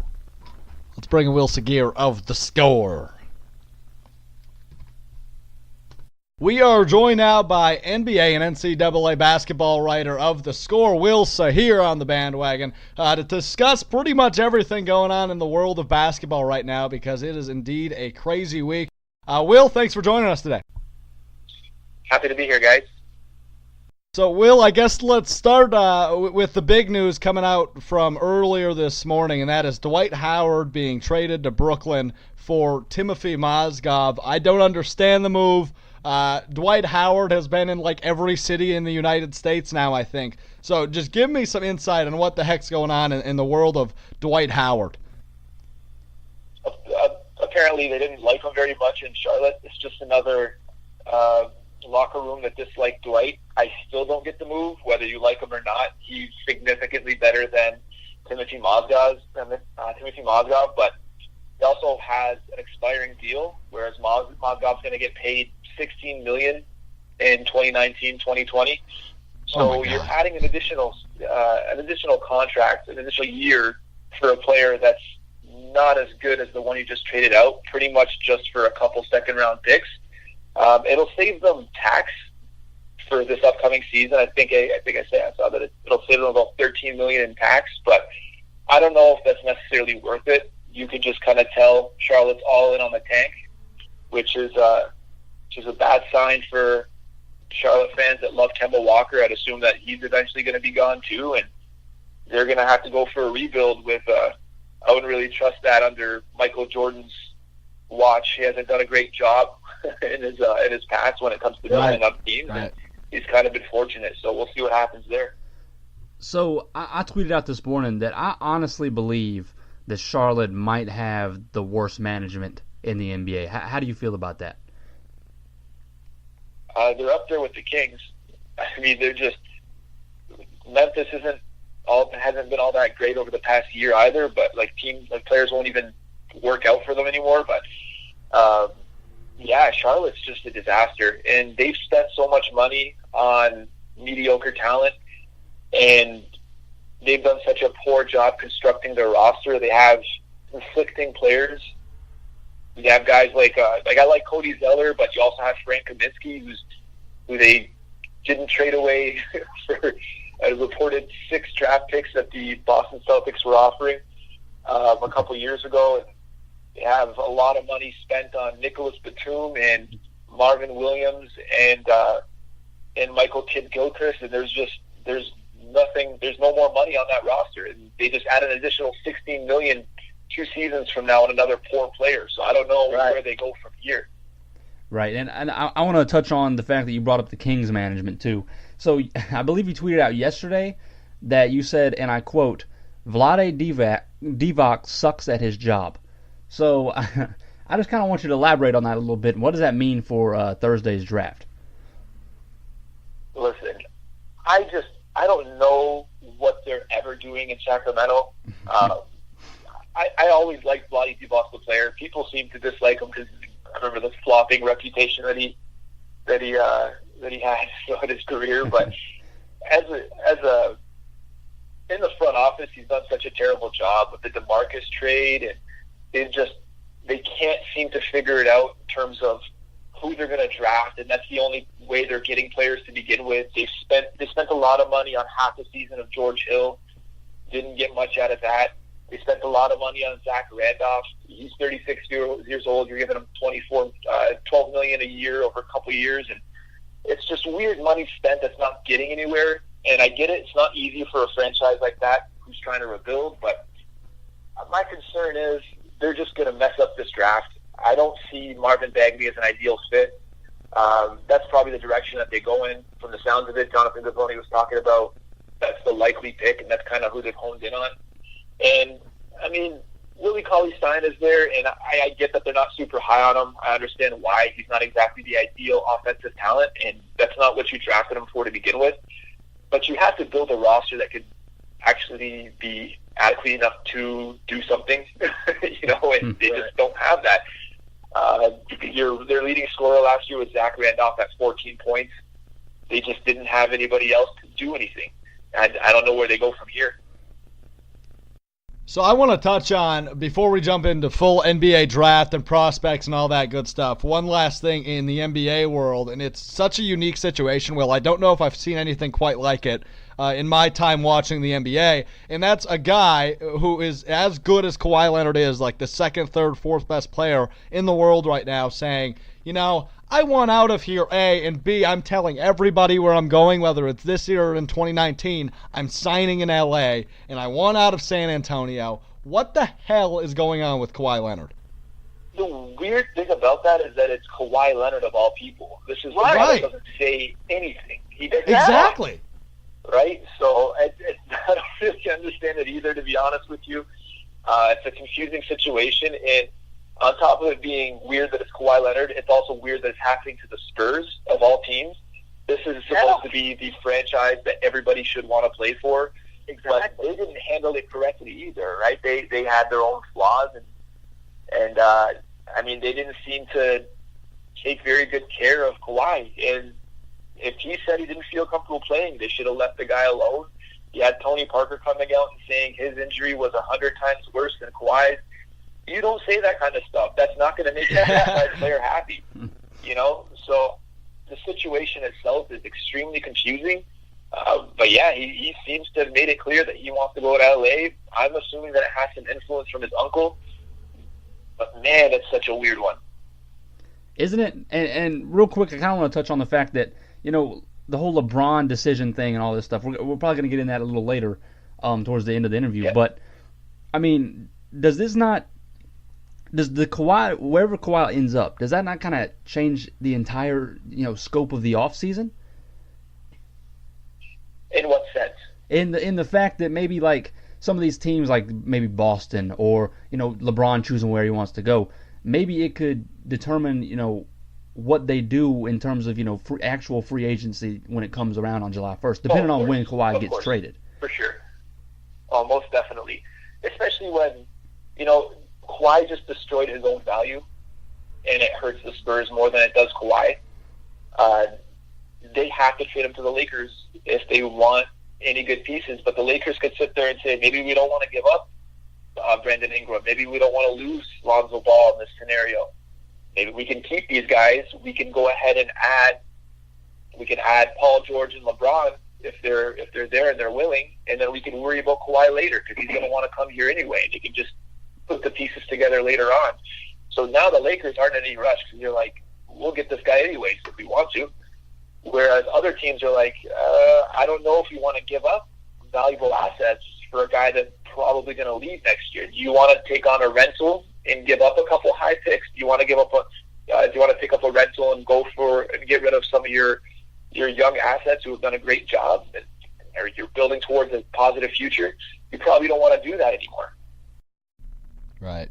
Let's bring in Wael Saghir of The Score. We are joined now by NBA and NCAA basketball writer of The Score, Wael Saghir, on the bandwagon to discuss pretty much everything going on in the world of basketball right now, because it is indeed a crazy week. Will, thanks for joining us today. Happy to be here, guys. So, Will, I guess let's start with the big news coming out from earlier this morning, and that is Dwight Howard being traded to Brooklyn for Timothy Mozgov. I don't understand the move. Dwight Howard has been in like every city in the United States now, I think. So just give me some insight on what the heck's going on in the world of Dwight Howard. Apparently they didn't like him very much in Charlotte. It's just another locker room that disliked Dwight. I still don't get the move, whether you like him or not. He's significantly better than Timothy Mozgov, but he also has an expiring deal, whereas Mozgov's going to get paid $16 million in 2019-2020. So you're adding an additional contract, an additional year for a player that's not as good as the one you just traded out, pretty much just for a couple second-round picks. It'll save them tax for this upcoming season. I saw that it'll save them about $13 million in tax, but I don't know if that's necessarily worth it. You could just kind of tell Charlotte's all in on the tank, which is a bad sign for Charlotte fans that love Kemba Walker. I'd assume that he's eventually going to be gone too, and they're going to have to go for a rebuild with. I wouldn't really trust that under Michael Jordan's watch. He hasn't done a great job in his past when it comes to building up teams. Right. And he's kind of been fortunate, so we'll see what happens there. So I tweeted out this morning that I honestly believe that Charlotte might have the worst management in the NBA. How do you feel about that? They're up there with the Kings. I mean, they're just Memphis hasn't been all that great over the past year either. But players won't even work out for them anymore. But Charlotte's just a disaster, and they've spent so much money on mediocre talent, and they've done such a poor job constructing their roster. They have conflicting players. You have guys like I like Cody Zeller, but you also have Frank Kaminsky, who they didn't trade away for a reported 6 draft picks that the Boston Celtics were offering a couple years ago. And they have a lot of money spent on Nicholas Batum and Marvin Williams and Michael Kidd-Gilchrist, and there's no more money on that roster, and they just add an additional $16 million 2 seasons from now and another poor player. So I don't know where they go from here. Right, and I want to touch on the fact that you brought up the Kings management too. So I believe you tweeted out yesterday that you said, and I quote, Vlade Divac sucks at his job. So I just kind of want you to elaborate on that a little bit. What does that mean for Thursday's draft? Listen, I don't know what they're ever doing in Sacramento. I always liked Vlade Divac, the player. People seem to dislike him because I remember the flopping reputation that he had throughout his career. But as a in the front office, he's done such a terrible job with the DeMarcus trade, and they can't seem to figure it out in terms of who they're going to draft, and that's the only way they're getting players to begin with. They spent a lot of money on half the season of George Hill, didn't get much out of that. They spent a lot of money on Zach Randolph. He's 36 years old. You're giving him $12 million a year over a couple of years, and it's just weird money spent that's not getting anywhere. And I get it; it's not easy for a franchise like that who's trying to rebuild. But my concern is they're just going to mess up this draft. I don't see Marvin Bagley as an ideal fit. That's probably the direction that they go in. From the sounds of it, Jonathan Gavoni was talking about that's the likely pick, and that's kind of who they've honed in on. And, I mean, Willie Cauley-Stein is there, and I get that they're not super high on him. I understand why. He's not exactly the ideal offensive talent, and that's not what you drafted him for to begin with. But you have to build a roster that could actually be adequate enough to do something, and they just don't have that. Their leading scorer last year was Zach Randolph at 14 points. They just didn't have anybody else to do anything. And I don't know where they go from here. So I want to touch on, before we jump into full NBA draft and prospects and all that good stuff, one last thing in the NBA world, and it's such a unique situation, Will. I don't know if I've seen anything quite like it in my time watching the NBA, and that's a guy who is as good as Kawhi Leonard is, like the second, third, fourth best player in the world right now, saying, I want out of here, A, and B, I'm telling everybody where I'm going, whether it's this year or in 2019, I'm signing in LA, and I want out of San Antonio. What the hell is going on with Kawhi Leonard? The weird thing about that is that it's Kawhi Leonard of all people. This is why he doesn't say anything. He doesn't Exactly. Right? So I don't really understand it either, to be honest with you. It's a confusing situation, and on top of it being weird that it's Kawhi Leonard, it's also weird that it's happening to the Spurs, of all teams. This is supposed to be the franchise that everybody should want to play for. Exactly. But they didn't handle it correctly either, right? They had their own flaws, and they didn't seem to take very good care of Kawhi. And if he said he didn't feel comfortable playing, they should have left the guy alone. You had Tony Parker coming out and saying his injury was 100 times worse than Kawhi's. You don't say that kind of stuff. That's not going to make that player happy, So the situation itself is extremely confusing. But yeah, he seems to have made it clear that he wants to go to LA. I'm assuming that it has some influence from his uncle. But man, it's such a weird one. Isn't it? And real quick, I kind of want to touch on the fact that, the whole LeBron decision thing and all this stuff, we're probably going to get in that a little later towards the end of the interview. Yeah. But, does the Kawhi, wherever Kawhi ends up, does that not kind of change the entire, scope of the offseason? In what sense? In the fact that maybe like some of these teams, like maybe Boston or LeBron choosing where he wants to go, maybe it could determine what they do in terms of actual free agency when it comes around on July 1st, depending on when Kawhi gets traded. For sure, most definitely, especially when Kawhi just destroyed his own value, and it hurts the Spurs more than it does Kawhi. They have to trade him to the Lakers if they want any good pieces, but the Lakers could sit there and say, maybe we don't want to give up Brandon Ingram. Maybe we don't want to lose Lonzo Ball in this scenario. Maybe we can keep these guys. We can go ahead and add Paul George and LeBron if they're there and they're willing, and then we can worry about Kawhi later because he's going to want to come here anyway, and he can just put the pieces together later on. So now the Lakers aren't in any rush because you're like, we'll get this guy anyways if we want to. Whereas other teams are like, I don't know if you want to give up valuable assets for a guy that's probably going to leave next year. Do you want to take on a rental and give up a couple high picks? Do you want to give up do you want to pick up a rental and and get rid of some of your young assets who have done a great job or you're building towards a positive future? You probably don't want to do that anymore. Right.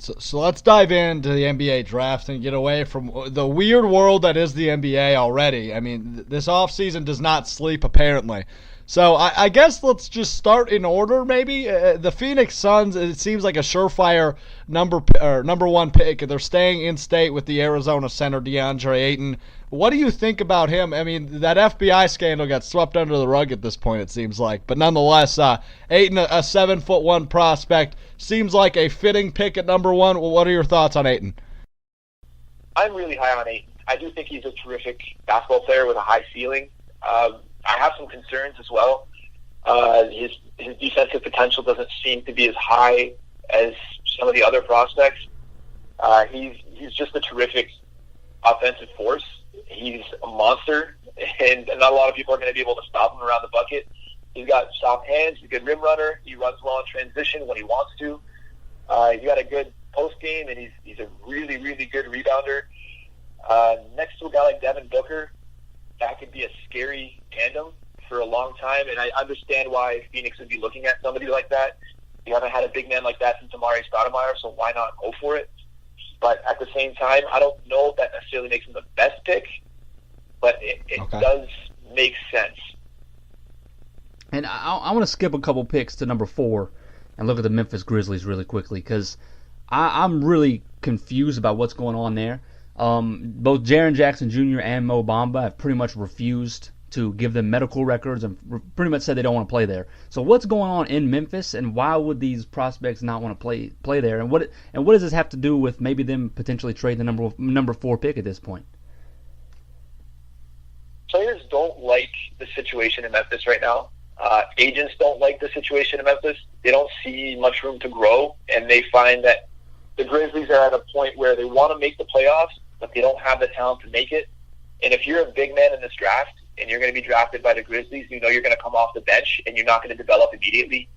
So let's dive into the NBA draft and get away from the weird world that is the NBA already. I mean, this offseason does not sleep, apparently. So I guess let's just start in order, maybe. The Phoenix Suns, it seems like a surefire number one pick. They're staying in state with the Arizona center, DeAndre Ayton. What do you think about him? I mean, that FBI scandal got swept under the rug at this point, it seems like. But nonetheless, Ayton, a 7'1" prospect, seems like a fitting pick at number one. Well, what are your thoughts on Ayton? I'm really high on Ayton. I do think he's a terrific basketball player with a high ceiling. I have some concerns as well. His defensive potential doesn't seem to be as high as some of the other prospects. He's just a terrific offensive force. He's a monster, and not a lot of people are going to be able to stop him around the bucket. He's got soft hands. He's a good rim runner. He runs well in transition when he wants to. He's got a good post game, and he's a really, really good rebounder. Next to a guy like Devin Booker, that could be a scary tandem for a long time, and I understand why Phoenix would be looking at somebody like that. You haven't had a big man like that since Amari Stoudemire, so why not go for it? But at the same time, I don't know if that necessarily makes him the best pick, but it does make sense. And I want to skip a couple picks to number 4 and look at the Memphis Grizzlies really quickly, because I'm really confused about what's going on there. Both Jaren Jackson Jr. and Mo Bamba have pretty much refused to give them medical records and pretty much said they don't want to play there. So what's going on in Memphis, and why would these prospects not want to play there? And what does this have to do with maybe them potentially trading the number 4 pick at this point? Players don't like the situation in Memphis right now. Agents don't like the situation in Memphis. They don't see much room to grow, and they find that the Grizzlies are at a point where they want to make the playoffs, but they don't have the talent to make it. And if you're a big man in this draft, and you're going to be drafted by the Grizzlies, you know you're going to come off the bench, and you're not going to develop immediately.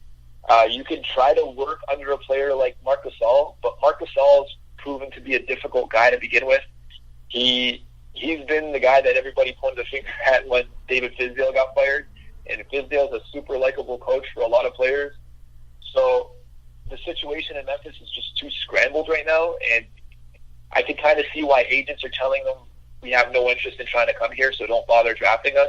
You can try to work under a player like Marc Gasol, but Marc Gasol's proven to be a difficult guy to begin with. He's been the guy that everybody pointed the finger at when David Fizdale got fired, and Fizdale's a super likable coach for a lot of players. So the situation in Memphis is just too scrambled right now, and I can kind of see why agents are telling them, we have no interest in trying to come here, so don't bother drafting us.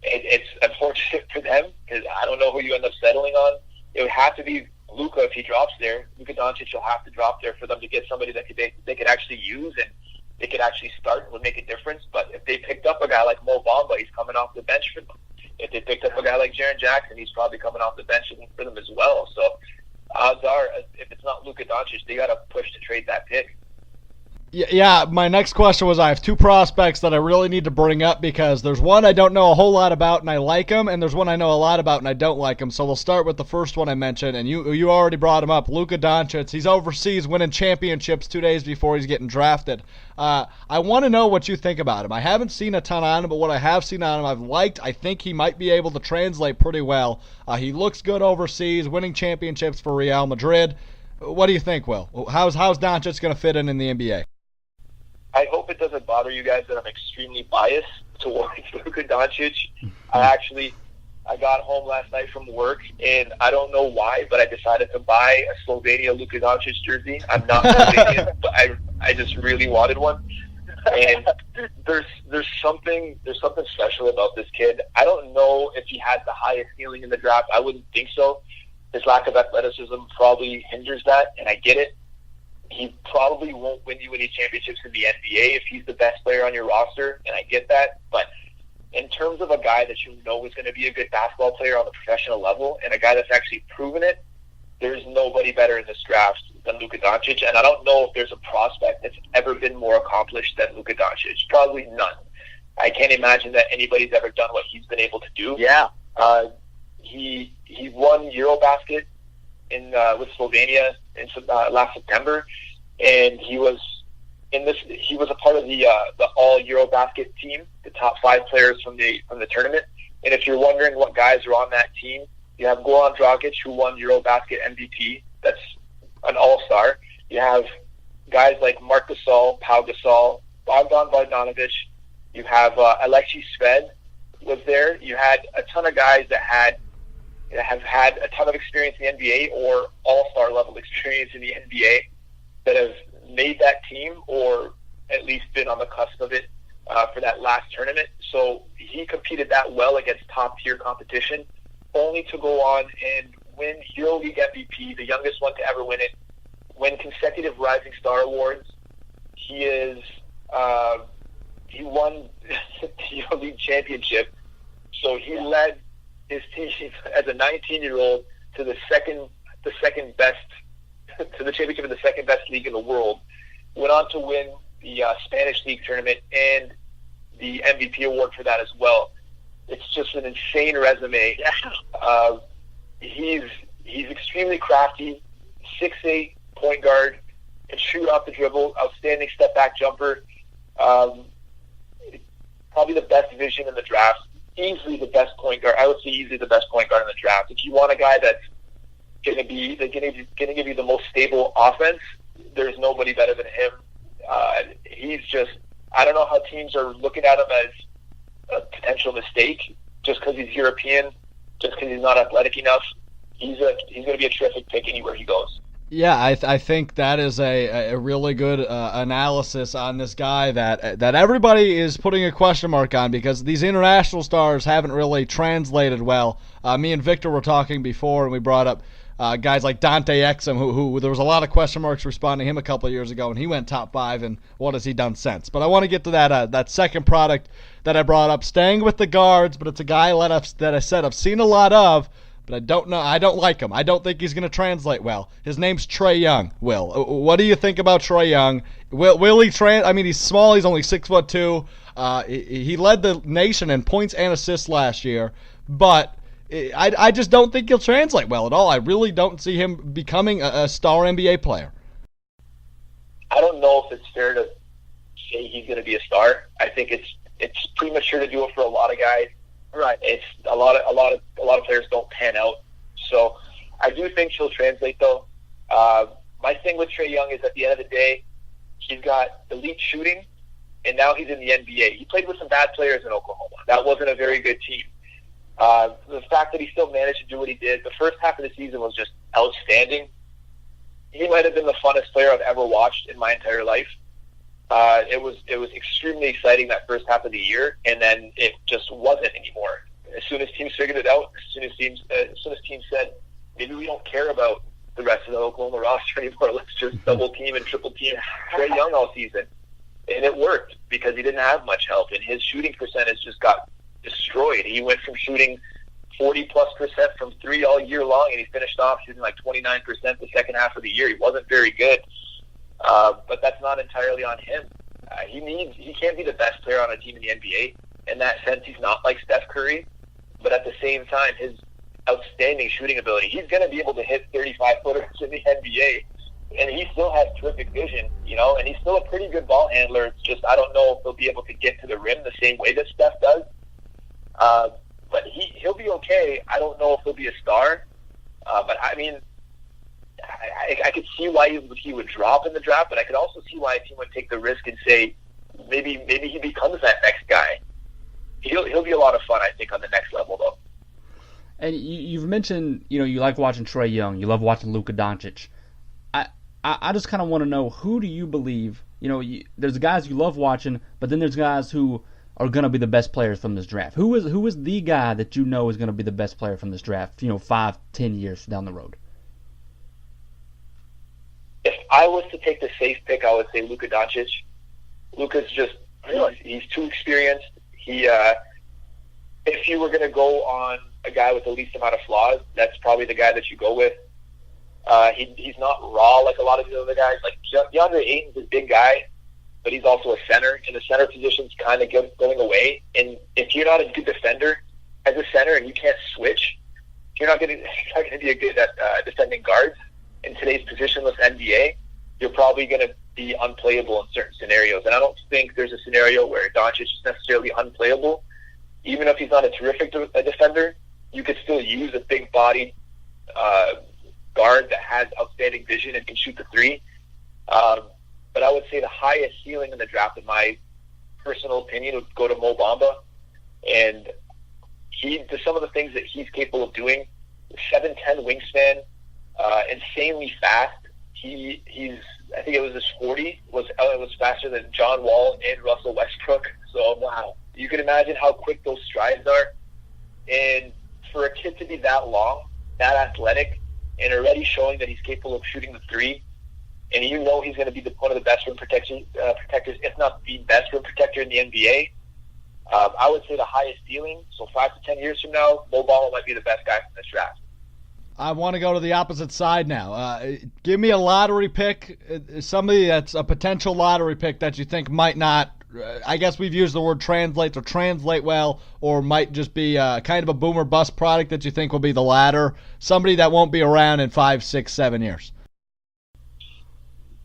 It's unfortunate for them, because I don't know who you end up settling on. It would have to be Luka if he drops there. Luka Doncic will have to drop there for them to get somebody that they could actually use and they could actually start and would make a difference. But if they picked up a guy like Mo Bamba, he's coming off the bench for them. If they picked up a guy like Jaren Jackson, he's probably coming off the bench for them as well. So odds are, if it's not Luka Doncic, they got to push to trade that pick. Yeah, my next question was, I have 2 prospects that I really need to bring up, because there's one I don't know a whole lot about and I like him, and there's one I know a lot about and I don't like him. So we'll start with the first one I mentioned, and you already brought him up, Luka Doncic. He's overseas winning championships 2 days before he's getting drafted. I want to know what you think about him. I haven't seen a ton on him, but what I have seen on him I've liked. I think he might be able to translate pretty well. He looks good overseas, winning championships for Real Madrid. What do you think, Will? How's Doncic going to fit in the NBA? I hope it doesn't bother you guys that I'm extremely biased towards Luka Doncic. I got home last night from work, and I don't know why, but I decided to buy a Slovenia Luka Doncic jersey. I'm not Slovenian, but I just really wanted one. And there's something special about this kid. I don't know if he has the highest ceiling in the draft. I wouldn't think so. His lack of athleticism probably hinders that, and I get it. He probably won't win you any championships in the NBA if he's the best player on your roster, and I get that. But in terms of a guy that you know is going to be a good basketball player on the professional level and a guy that's actually proven it, there's nobody better in this draft than Luka Doncic. And I don't know if there's a prospect that's ever been more accomplished than Luka Doncic. Probably none. I can't imagine that anybody's ever done what he's been able to do. Yeah. He won Eurobasket with Slovenia in last September, and he was a part of the all Eurobasket team, the top 5 players from the tournament. And if you're wondering what guys are on that team, you have Goran Dragic, who won Eurobasket MVP. That's an all-star. You have guys like Marc Gasol, Pau Gasol, Bogdan Bogdanovic. You have Alexei Sved was there. You had a ton of guys that have had a ton of experience in the NBA or all-star level experience in the NBA that have made that team or at least been on the cusp of it for that last tournament. So he competed that well against top-tier competition, only to go on and win EuroLeague MVP, the youngest one to ever win it, win consecutive Rising Star Awards. He won the EuroLeague championship, so he led his team as a 19-year-old to the second best, to the championship of the second best league in the world. Went on to win the Spanish League tournament and the MVP award for that as well. It's just an insane resume. Yeah. He's extremely crafty, 6'8" point guard, can shoot off the dribble, outstanding step back jumper. Probably the best vision in the draft. Easily the best point guard. I would say easily the best point guard in the draft. If you want a guy that's going to give you the most stable offense, there's nobody better than him. I don't know how teams are looking at him as a potential mistake just because he's European, just because he's not athletic enough. He's going to be a terrific pick anywhere he goes. Yeah, I think that is a really good analysis on this guy that everybody is putting a question mark on because these international stars haven't really translated well. Me and Victor were talking before, and we brought up guys like Dante Exum, who there was a lot of question marks responding to him a couple of years ago, and he went top 5, and what has he done since? But I want to get to that second product that I brought up, staying with the guards, but it's a guy that I said I've seen a lot of, but I don't know. I don't like him. I don't think he's going to translate well. His name's Trae Young. Will, what do you think about Trae Young? Will he I mean, he's small. He's only 6'2". He led the nation in points and assists last year, but I just don't think he'll translate well at all. I really don't see him becoming a star NBA player. I don't know if it's fair to say he's going to be a star. I think it's premature to do it for a lot of guys. Right. It's a lot of players don't pan out. So I do think he'll translate though. My thing with Trae Young is at the end of the day, he's got elite shooting, and now he's in the NBA. He played with some bad players in Oklahoma. That wasn't a very good team. The fact that he still managed to do what he did, the first half of the season was just outstanding. He might have been the funnest player I've ever watched in my entire life. It was extremely exciting that first half of the year, and then it just wasn't anymore. As soon as teams figured it out, as soon as teams said, maybe we don't care about the rest of the Oklahoma roster anymore, let's just double team and triple team Trae Young all season. And it worked because he didn't have much help, and his shooting percentage just got destroyed. He went from shooting 40+% from 3 all year long, and he finished off shooting like 29% the second half of the year. He wasn't very good. But that's not entirely on him. He can't be the best player on a team in the NBA. In that sense, he's not like Steph Curry. But at the same time, his outstanding shooting ability, he's going to be able to hit 35-footers in the NBA. And he still has terrific vision, and he's still a pretty good ball handler. It's just I don't know if he'll be able to get to the rim the same way that Steph does. But he'll be okay. I don't know if he'll be a star. But I mean, I could see why he would drop in the draft, but I could also see why a team would take the risk and say maybe he becomes that next guy. He'll be a lot of fun, I think, on the next level, though. And you've mentioned, you like watching Trae Young. You love watching Luka Doncic. I just kind of want to know, who do you believe, there's guys you love watching, but then there's guys who are going to be the best players from this draft. Who is the guy that is going to be the best player from this draft, 5-10 years down the road? If I was to take the safe pick, I would say Luka Doncic. Luka's just, he's too experienced. If you were going to go on a guy with the least amount of flaws, that's probably the guy that you go with. He's not raw like a lot of the other guys. Like DeAndre Ayton's a big guy, but he's also a center, and the center position's kind of going away. And if you're not a good defender as a center and you can't switch, you're not going to be a good at defending guards. In today's positionless NBA, you're probably going to be unplayable in certain scenarios. And I don't think there's a scenario where Doncic is necessarily unplayable. Even if he's not a terrific defender, you could still use a big-bodied guard that has outstanding vision and can shoot the three. But I would say the highest ceiling in the draft, in my personal opinion, would go to Mo Bamba. And some of the things that he's capable of doing, 7'10" wingspan, insanely fast. I think it was his 40 was faster than John Wall and Russell Westbrook. So wow, you can imagine how quick those strides are. And for a kid to be that long, that athletic, and already showing that he's capable of shooting the three, and he's going to be one of the best rim protectors, if not the best rim protector in the NBA. I would say the highest ceiling. So 5 to 10 years from now, Mo Bamba might be the best guy from this draft. I want to go to the opposite side now. Give me a lottery pick, somebody that's a potential lottery pick that you think might not, I guess we've used the word translate well, or might just be kind of a boomer bust product that you think will be the latter, somebody that won't be around in 5, 6, 7 years.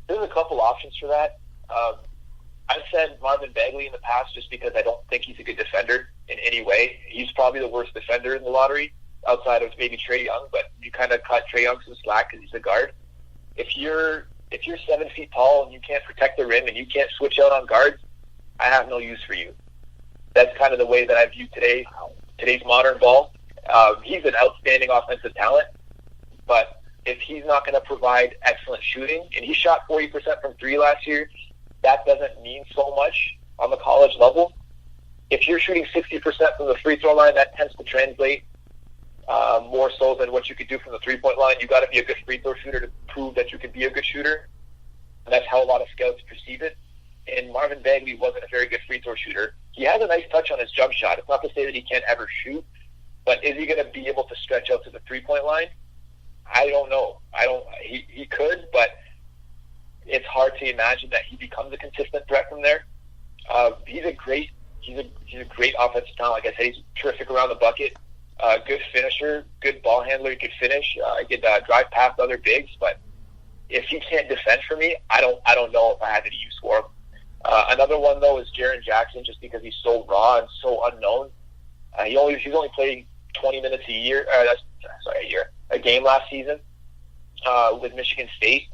There's a couple options for that. I've said Marvin Bagley in the past just because I don't think he's a good defender in any way. He's probably the worst defender in the lottery, outside of maybe Trae Young, but you kind of cut Trae Young some slack because he's a guard. If you're 7 feet tall and you can't protect the rim and you can't switch out on guards, I have no use for you. That's kind of the way that I view today's modern ball. He's an outstanding offensive talent, but if he's not going to provide excellent shooting, and he shot 40% from three last year, that doesn't mean so much on the college level. If you're shooting 60% from the free throw line, that tends to translate more so than what you could do from the three-point line. You got to be a good free throw shooter to prove that you could be a good shooter. And that's how a lot of scouts perceive it. And Marvin Bagley wasn't a very good free throw shooter. He has a nice touch on his jump shot. It's not to say that he can't ever shoot, but is he going to be able to stretch out to the three-point line? I don't know. He could, but it's hard to imagine that he becomes a consistent threat from there. He's a great offensive talent. Like I said, he's terrific around the bucket. Good finisher, good ball handler. He could finish. He could drive past other bigs, but if he can't defend for me, I don't know if I have any use for him. Another one though is Jaren Jackson, just because he's so raw and so unknown. He's only playing 20 minutes a game last season with Michigan State,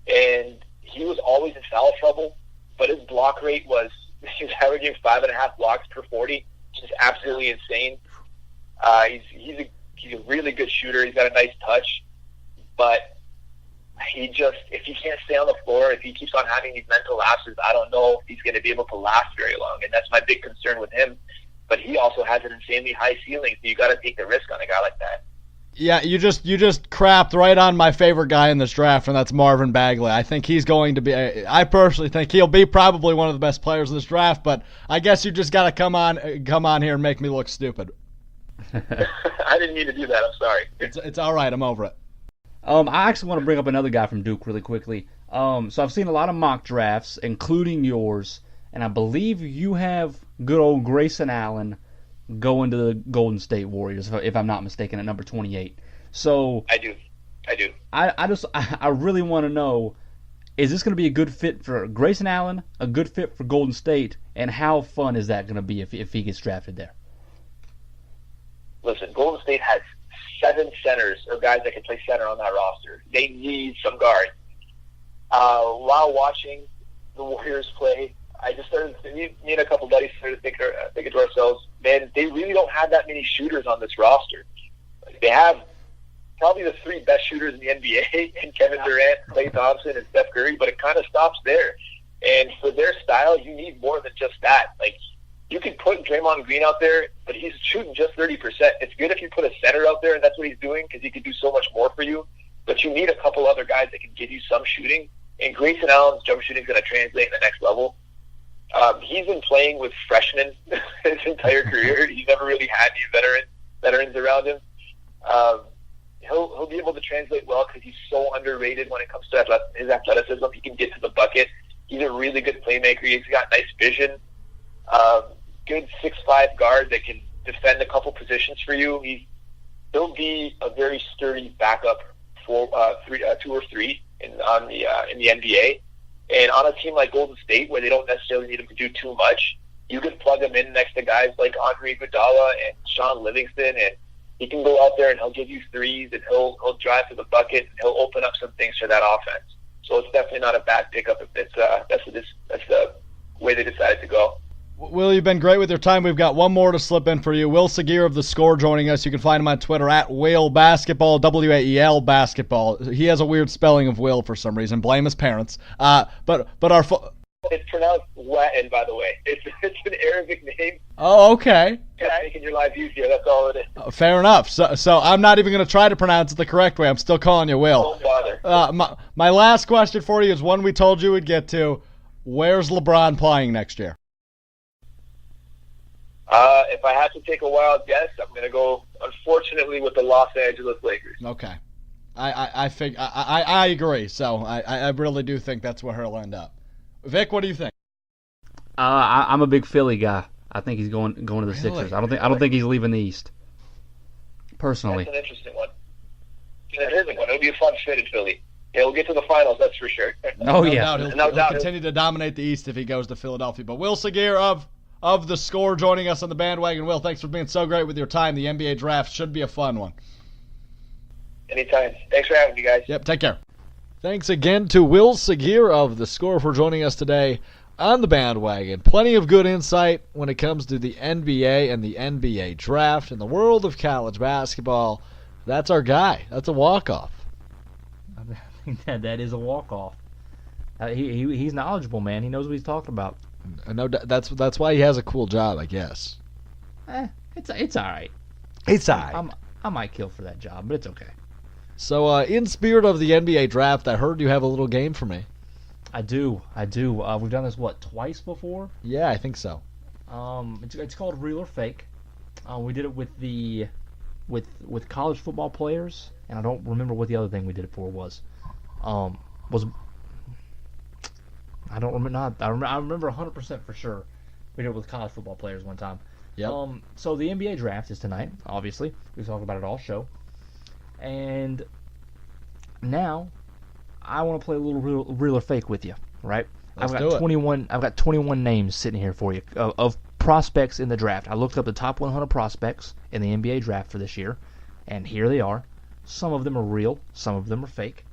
and he was always in foul trouble. But his block rate he was averaging 5.5 blocks per 40, which is absolutely insane. He's a really good shooter. He's got a nice touch, but if he can't stay on the floor, if he keeps on having these mental lapses, I don't know if he's going to be able to last very long, and that's my big concern with him. But he also has an insanely high ceiling, so you got to take the risk on a guy like that. Yeah, you just crapped right on my favorite guy in this draft, and that's Marvin Bagley. I think he's going to be. I personally think he'll be probably one of the best players in this draft. But I guess you just got to come on here and make me look stupid. I didn't mean to do that. I'm sorry. It's all right. I'm over it. I actually want to bring up another guy from Duke really quickly. So I've seen a lot of mock drafts, including yours, and I believe you have good old Grayson Allen going to the Golden State Warriors, if I'm not mistaken, at number 28. So I do. I really want to know, is this going to be a good fit for Grayson Allen, a good fit for Golden State, and how fun is that going to be if he gets drafted there? Listen, Golden State has 7 centers or guys that can play center on that roster. They need some guards. While watching the Warriors play, I just started me and a couple buddies started thinking to ourselves, man, they really don't have that many shooters on this roster. They have probably the 3 best shooters in the NBA, and Kevin Durant, Klay Thompson, and Steph Curry, but it kind of stops there. And for their style, you need more than just that. Like, you can put Draymond Green out there, but he's shooting just 30%. It's good if you put a center out there, and that's what he's doing, because he can do so much more for you. But you need a couple other guys that can give you some shooting. And Grayson Allen's jump shooting is going to translate in the next level. He's been playing with freshmen his entire career. He's never really had any veterans around him. He'll be able to translate well because he's so underrated when it comes to his athleticism. He can get to the bucket. He's a really good playmaker. He's got nice vision. Good 6'5" guard that can defend a couple positions for you. He'll be a very sturdy backup for 2 or 3 in the NBA. And on a team like Golden State, where they don't necessarily need him to do too much, you can plug him in next to guys like Andre Iguodala and Sean Livingston, and he can go out there and he'll give you threes, and he'll drive to the bucket, and he'll open up some things for that offense. So it's definitely not a bad pickup if that's the way they decided to go. Will, you've been great with your time. We've got one more to slip in for you. Wael Saghir of TheScore joining us. You can find him on Twitter at Wael Basketball, Wael Basketball. He has a weird spelling of Will for some reason. Blame his parents. But our it's pronounced wagon, by the way. It's an Arabic name. Oh, okay. Just making your life easier. That's all it is. Fair enough. So I'm not even going to try to pronounce it the correct way. I'm still calling you Will. Don't bother. My last question for you is one we told you we'd get to. Where's LeBron playing next year? If I had to take a wild guess, I'm going to go, unfortunately, with the Los Angeles Lakers. Okay. I agree. So I really do think that's where he'll end up. Vic, what do you think? I'm a big Philly guy. I think he's going to the Sixers. I don't think he's leaving the East. Personally. That's an interesting one. It'll be a fun fit in Philly. He'll get to the finals, that's for sure. No doubt. He'll continue to dominate the East if he goes to Philadelphia. But Wael Saghir of The Score joining us on the bandwagon. Will, thanks for being so great with your time. The NBA draft should be a fun one. Anytime. Thanks for having me, guys. Yep, take care. Thanks again to Wael Saghir of The Score for joining us today on the bandwagon. Plenty of good insight when it comes to the NBA and the NBA draft and the world of college basketball. That's our guy. That's a walk-off. I think that is a walk-off. He's knowledgeable, man. He knows what he's talking about. No, that's why he has a cool job, I guess. It's all right. It's all right. I might kill for that job, but it's okay. So, in spirit of the NBA draft, I heard you have a little game for me. I do. We've done this, twice before? Yeah, I think so. It's called Real or Fake. We did it with college football players, and I don't remember what the other thing we did it for was. I don't remember. I remember 100% for sure. We did it with college football players one time. Yep. So the NBA draft is tonight. Obviously, we talked about it all show. And now, I want to play a little real or fake with you, right? Let's I've do got it. 21. I've got 21 names sitting here for you of prospects in the draft. I looked up the top 100 prospects in the NBA draft for this year, and here they are. Some of them are real, some of them are fake,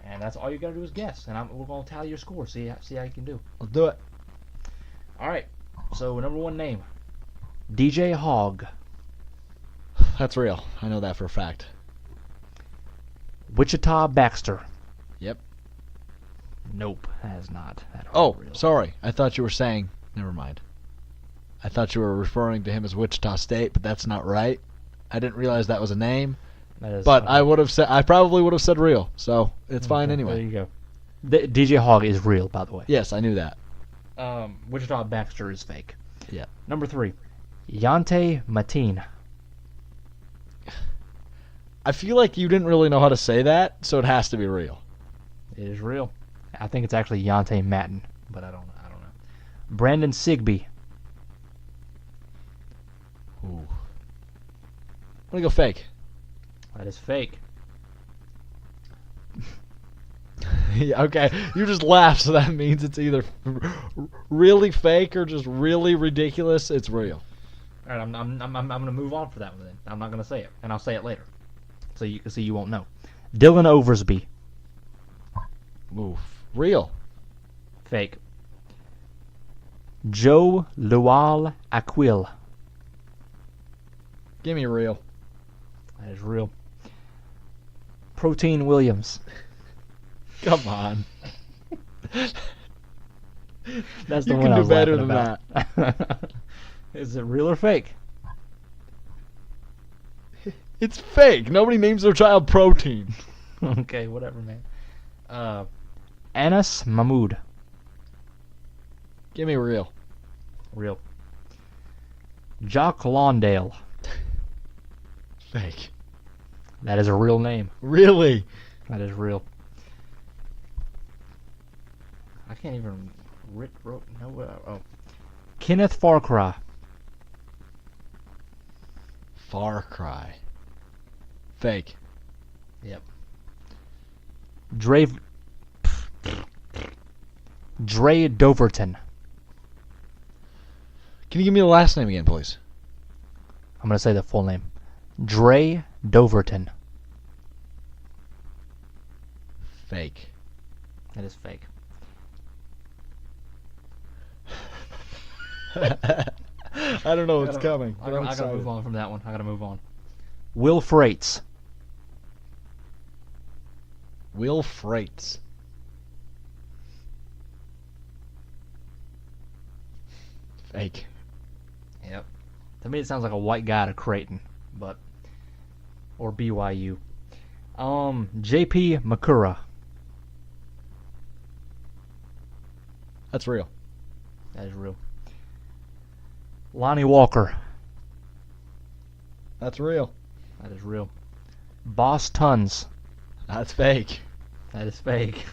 and that's all you got to do is guess. And we're gonna tally your score, see how you can do. Let's do it. All right. So number one name, DJ Hogg. That's real. I know that for a fact. Wichita Baxter. Yep. Nope, that is not. That Oh, real. sorry. I thought you were saying. Never mind. I thought you were referring to him as Wichita State, but that's not right. I didn't realize that was a name. That is, But I probably would have said real, so it's fine There anyway. you go. DJ Hogg is real, by the way. Yes, I knew that. Wichita Baxter is fake. Yeah. Number 3, Yante Mateen. I feel like you didn't really know how to say that, so it has to be real. It is real. I think it's actually Yante Matten, but I don't know. Brandon Sigby. Ooh. I'm gonna go fake. That is fake. Yeah, okay, you just laughed, so that means it's either really fake or just really ridiculous. It's real. All right, I'm gonna move on for that one then. I'm not gonna say it, and I'll say it later, so you can see you won't know. Dylan Oversby. Ooh, real. Fake. Joe Lual Aquil. Give me real. That is real. Protein Williams. Come on. That's the You one can I do was better laughing than about. Is it real or fake? It's fake. Nobody names their child Protein. Okay, whatever, man. Anas Mahmoud. Give me real. Real. Jock Lawndale. Fake. That is a real name. Really? That is real. I can't even... Kenneth Farcry. Far Cry. Fake. Yep. Dre Doverton. Can you give me the last name again, please? I'm going to say the full name. Dre Doverton. Fake. That is fake. I don't know what's coming. I gotta move on from that one. I gotta move on. Will Freights. Will Freights. Fake. Yep. To me, it sounds like a white guy to Creighton, but or BYU. JP Makura. That's real. That is real. Lonnie Walker. That's real. That is real. Boss Tons. That's fake. That is fake.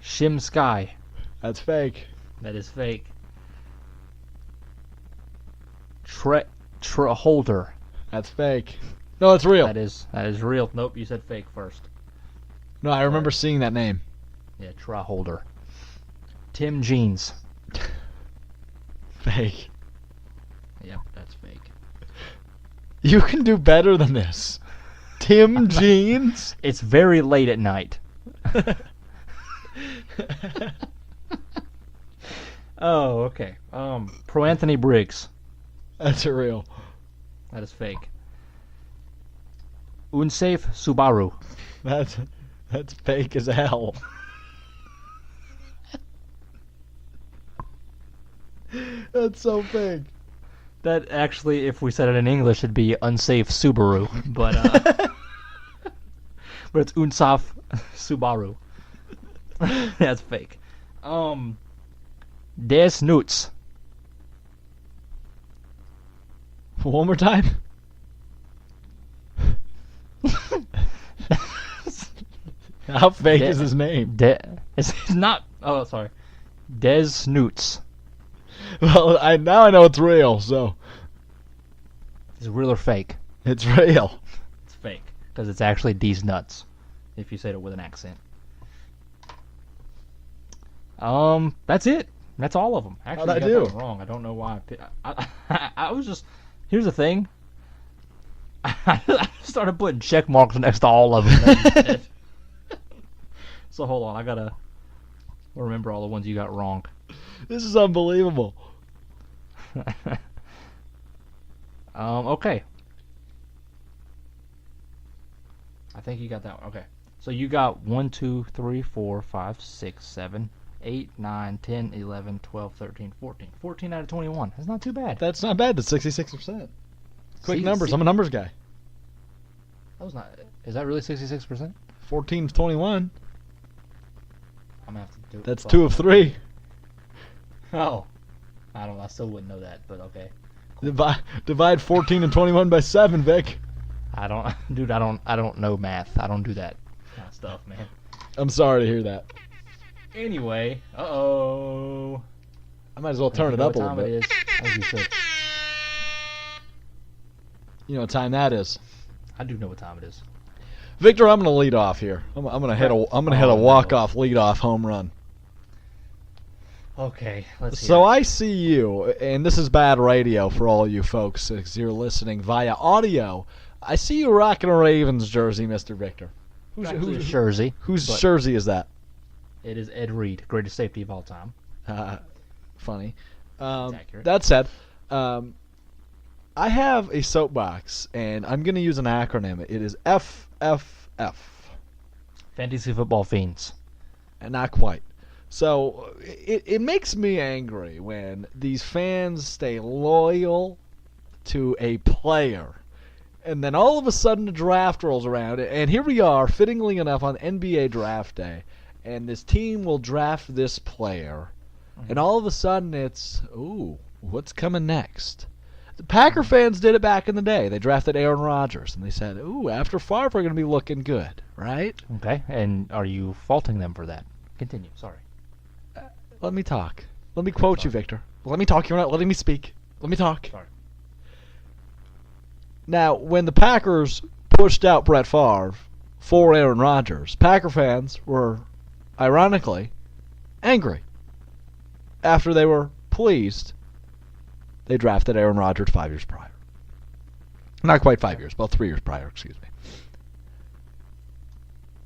Shim Sky. That's fake. That is fake. Holder. That's fake. No, it's real. That is real. Nope, you said fake first. No, I remember seeing that name. Yeah, Holder. Tim Jeans. Fake. Yep, that's fake. You can do better than this. Tim Jeans? It's very late at night. Oh, okay. Pro Anthony Briggs. That's real. That is fake. Unsafe Subaru. That's fake as hell. That's so fake. That actually, if we said it in English, it'd be unsafe Subaru. But but it's Unsafe Subaru. That's fake. Des Nuts. One more time. How fake is his name? It's not. Oh, sorry. Des Nuts. Well, now I know it's real, so Is it real or fake? it's real. It's fake because it's actually D's nuts. If you said it with an accent. That's it. That's all of them. Actually, How'd I you got do? that one wrong. I don't know why. I was just. Here's the thing. I started putting check marks next to all of them. So hold on, I gotta remember all the ones you got wrong. This is unbelievable. Okay. I think you got that one. Okay. So you got 1, 2, 3, 4, 5, 6, 7, 8, 9, 10, 11, 12, 13, 14. 14 out of 21. That's not too bad. That's not bad. That's 66%. Quick See- numbers. see- I'm a numbers guy. That was not. Is that really 66%? 14 to 21. I'm gonna have to do it. That's 2 of 3. Oh. I don't know. I still wouldn't know that, but okay. Divide 14 and 21 by 7, Vic. I don't, dude. I don't know math. I don't do that kind of stuff, man. I'm sorry to hear that. Anyway, uh-oh. I might as well turn it up a little bit. It is, as you should. You know what time that is. I do know what time it is. Victor, I'm going to lead off here. I'm going to hit a walk-off lead-off home run. Okay, let's hear So it. I see you, and this is bad radio for all you folks as you're listening via audio. I see you rocking a Ravens jersey, Mr. Victor. Actually, it's jersey. Whose but jersey is that? It is Ed Reed, greatest safety of all time. Funny. accurate. That said, I have a soapbox, and I'm going to use an acronym. It is FFF. Fantasy football fiends. And not quite. So it makes me angry when these fans stay loyal to a player. And then all of a sudden the draft rolls around, and here we are, fittingly enough, on NBA draft day, and this team will draft this player. And all of a sudden it's, ooh, what's coming next? The Packer fans did it back in the day. They drafted Aaron Rodgers, and they said, ooh, after Favre, we're going to be looking good, right? Okay, and are you faulting them for that? Continue, sorry. Let me talk. Let me quote you, Victor. Let me talk. You're not letting me speak. Let me talk. Sorry. Now, when the Packers pushed out Brett Favre for Aaron Rodgers, Packer fans were, ironically, angry. After they were pleased, they drafted Aaron Rodgers 5 years prior. Not quite 5 years, about 3 years prior, excuse me.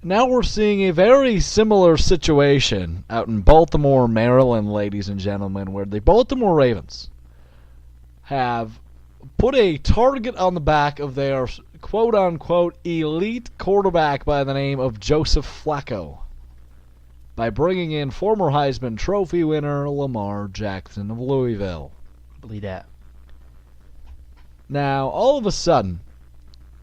Now we're seeing a very similar situation out in Baltimore, Maryland, ladies and gentlemen, where the Baltimore Ravens have put a target on the back of their quote-unquote elite quarterback by the name of Joseph Flacco by bringing in former Heisman Trophy winner Lamar Jackson of Louisville. I believe that. Now, all of a sudden,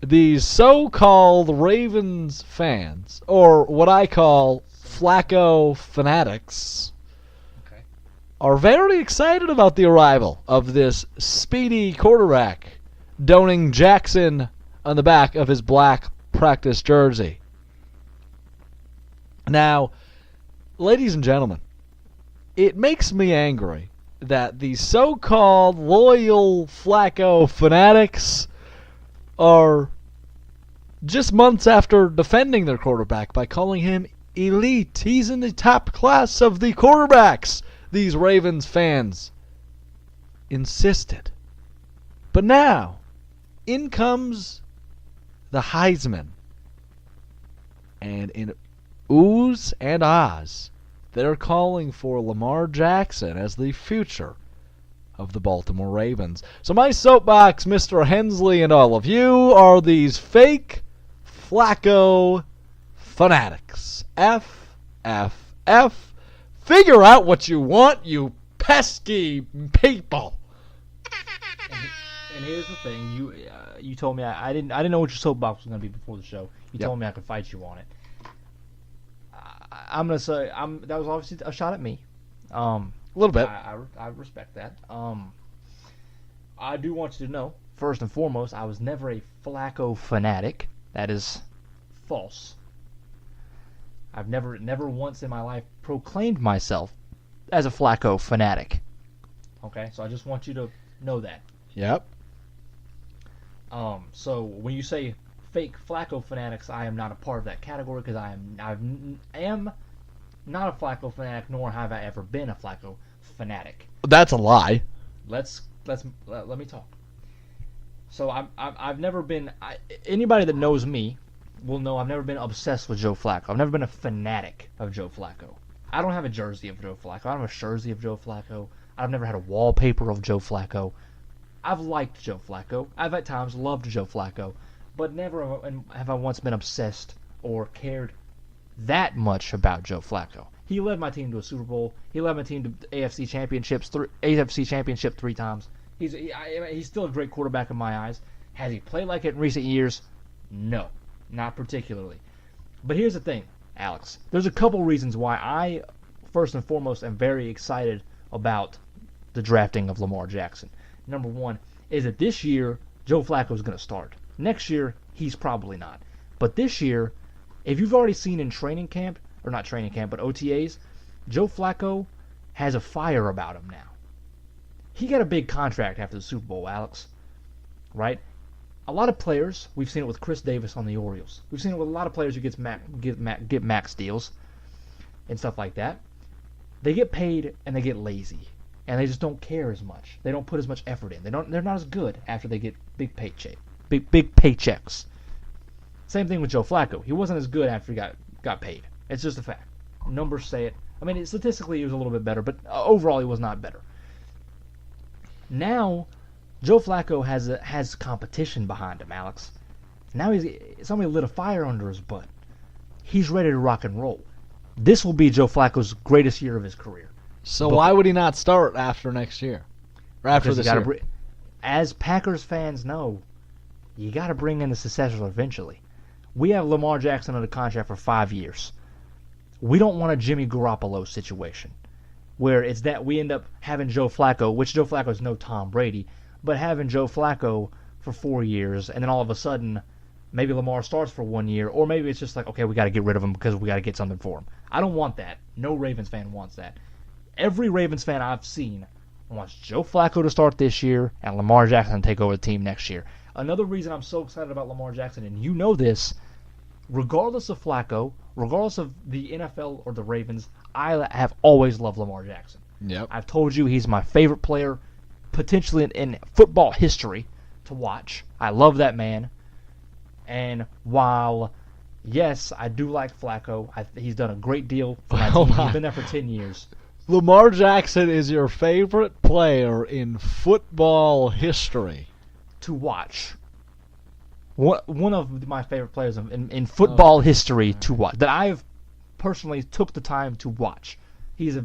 these so-called Ravens fans, or what I call Flacco Fanatics, are very excited about the arrival of this speedy quarterback donning Jackson on the back of his black practice jersey. Now, ladies and gentlemen, it makes me angry that the so-called loyal Flacco Fanatics are just months after defending their quarterback by calling him elite. He's in the top class of the quarterbacks, these Ravens fans insisted. But now, in comes the Heisman. And in oohs and ahs, they're calling for Lamar Jackson as the future of the Baltimore Ravens. So my soapbox, Mr. Hensley and all of you, are these fake Flacco fanatics. F, F, F. Figure out what you want, you pesky people. And here's the thing, you told me I didn't know what your soapbox was going to be before the show. You told me I could fight you on it. I'm gonna say that was obviously a shot at me. A little bit. I respect that. I do want you to know, first and foremost, I was never a Flacco fanatic. That is false. I've never once in my life proclaimed myself as a Flacco fanatic. Okay, so I just want you to know that. Yep. So when you say fake Flacco fanatics, I am not a part of that category because I am not a Flacco fanatic, nor have I ever been a Flacco fanatic. That's a lie. Let me talk. So I've never been. Anybody that knows me will know I've never been obsessed with Joe Flacco. I've never been a fanatic of Joe Flacco. I don't have a jersey of Joe Flacco. I don't have a jersey of Joe Flacco. I've never had a wallpaper of Joe Flacco. I've liked Joe Flacco. I've at times loved Joe Flacco, but never have I once been obsessed or cared that much about Joe Flacco. He led my team to a Super Bowl. He led my team to AFC Championship 3 times. He's still a great quarterback in my eyes. Has he played like it in recent years? No, not particularly. But here's the thing, Alex. There's a couple reasons why I, first and foremost, am very excited about the drafting of Lamar Jackson. Number one is that this year, Joe Flacco is going to start. Next year, he's probably not. But this year, if you've already seen in training camp, or not training camp, but OTAs, Joe Flacco has a fire about him now. He got a big contract after the Super Bowl, Alex. Right? A lot of players, we've seen it with Chris Davis on the Orioles. We've seen it with a lot of players who get max deals and stuff like that. They get paid and they get lazy. And they just don't care as much. They don't put as much effort in. They're not as good after they get big paychecks. Same thing with Joe Flacco. He wasn't as good after he got paid. It's just a fact. Numbers say it. I mean, statistically he was a little bit better, but overall he was not better. Now, Joe Flacco has competition behind him, Alex. Now somebody lit a fire under his butt. He's ready to rock and roll. This will be Joe Flacco's greatest year of his career. So why would he not start after next year? Or after this year? As Packers fans know, you got to bring in the successor eventually. We have Lamar Jackson under contract for 5 years. We don't want a Jimmy Garoppolo situation where it's that we end up having Joe Flacco, which Joe Flacco is no Tom Brady, but having Joe Flacco for 4 years, and then all of a sudden maybe Lamar starts for 1 year, or maybe it's just like, okay, we got to get rid of him because we got to get something for him. I don't want that. No Ravens fan wants that. Every Ravens fan I've seen wants Joe Flacco to start this year and Lamar Jackson to take over the team next year. Another reason I'm so excited about Lamar Jackson, and you know this, regardless of Flacco, regardless of the NFL or the Ravens, I have always loved Lamar Jackson. Yep. I've told you he's my favorite player, potentially in football history, to watch. I love that man. And while, yes, I do like Flacco, he's done a great deal for my team. He's been there for 10 years. Lamar Jackson is your favorite player in football history. To watch. One of my favorite players in football history to watch. That I've personally took the time to watch. He's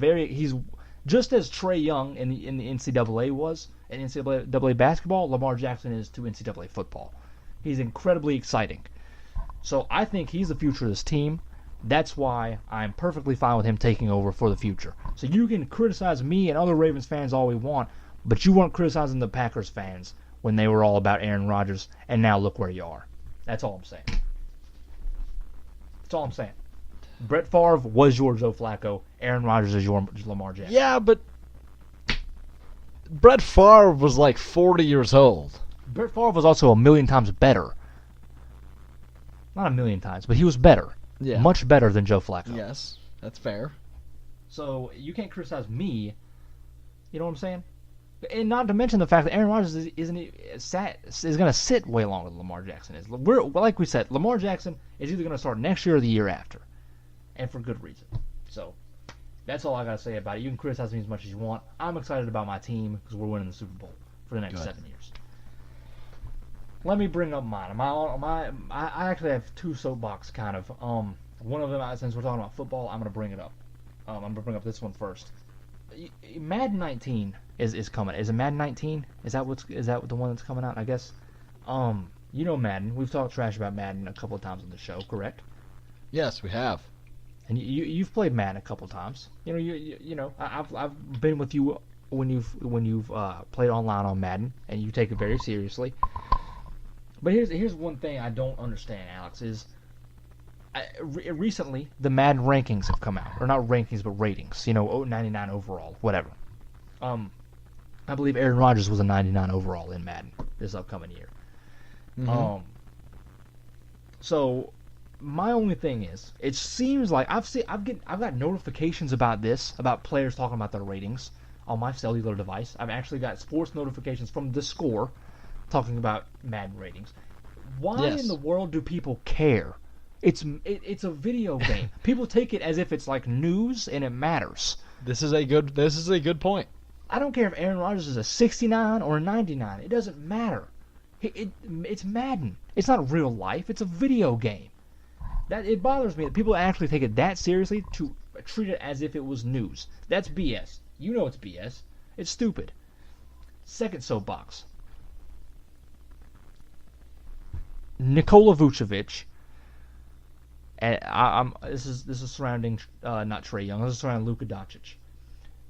just as Trae Young in the NCAA was, in NCAA basketball, Lamar Jackson is to NCAA football. He's incredibly exciting. So I think he's the future of this team. That's why I'm perfectly fine with him taking over for the future. So you can criticize me and other Ravens fans all we want, but you weren't criticizing the Packers fans when they were all about Aaron Rodgers, and now look where you are. That's all I'm saying. That's all I'm saying. Brett Favre was your Joe Flacco. Aaron Rodgers is your Lamar Jackson. Yeah, but Brett Favre was like 40 years old. Brett Favre was also a million times better. Not a million times, but he was better. Yeah. Much better than Joe Flacco. Yes, that's fair. So you can't criticize me. You know what I'm saying? And not to mention the fact that Aaron Rodgers is going to sit way longer than Lamar Jackson is. Like we said, Lamar Jackson is either going to start next year or the year after, and for good reason. So That's all I got to say about it. You can criticize me as much as you want. I'm excited about my team because we're winning the Super Bowl for the next 7 years. Let me bring up mine. I actually have two soapbox kind of. One of them, since we're talking about football, I'm going to bring it up. I'm going to bring up this one first. Madden 19 is coming. Is it Madden 19? Is that the one that's coming out? I guess. You know Madden. We've talked trash about Madden a couple of times on the show, correct? Yes, we have. And you've played Madden a couple of times. You know I've been with you when you've played online on Madden, and you take it very seriously. But here's one thing I don't understand, Alex, is recently the Madden rankings have come out. Or not rankings, but ratings. 99 overall, whatever. I believe Aaron Rodgers was a 99 overall in Madden this upcoming year. Mm-hmm. So my only thing is, it seems like I've got notifications about players talking about their ratings on my cellular device. I've actually got sports notifications from TheScore talking about Madden ratings. Why in the world do people care? It's a video game. People take it as if it's like news and it matters. This is a good point. I don't care if Aaron Rodgers is a 69 or a 99. It doesn't matter. It's Madden. It's not real life. It's a video game. It bothers me that people actually take it that seriously to treat it as if it was news. That's BS. You know it's BS. It's stupid. Second soapbox. Nikola Vucevic, and this is surrounding not Trae Young. This is surrounding Luka Doncic.